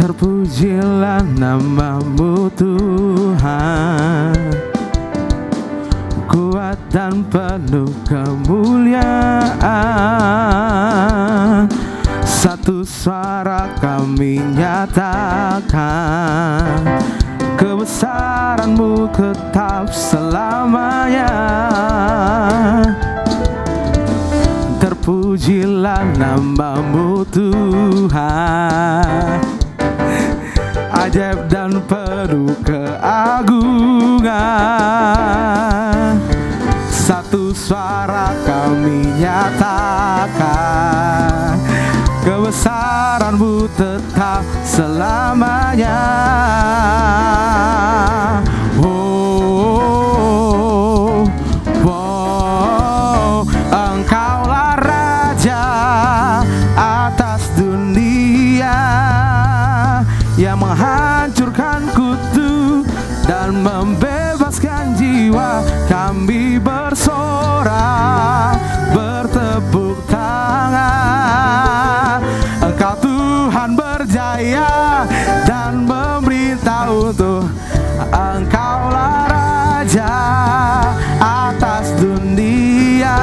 Terpujilah nama-Mu Tuhan, kuat dan penuh kemuliaan. Satu suara kami nyatakan, kebesaran-Mu tetap selamanya. Terpujilah nama-Mu Tuhan, ajaib dan penuh keagungan. Satu suara kami nyatakan, kebesaran-Mu tetap selamanya. Oh, oh, Engkaulah Raja atas dunia, yang menghancurkan kutu dan membebaskan jiwa. Kami bersorak, bertepuk tangan. Engkau Tuhan berjaya dan memerintah untuk, Engkaulah Raja atas dunia,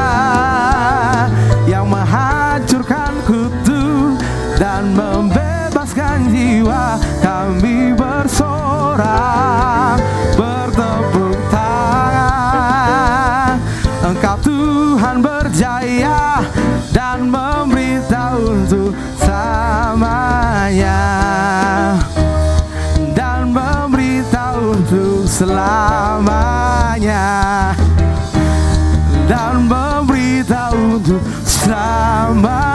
yang menghancurkan kutu dan membebaskan jiwa. Kami bersorak, bertepuk tangan. Engkau Tuhan berjaya dan memerintah untuk selamanya, dan memerintah untuk selamanya, dan memerintah untuk selamanya.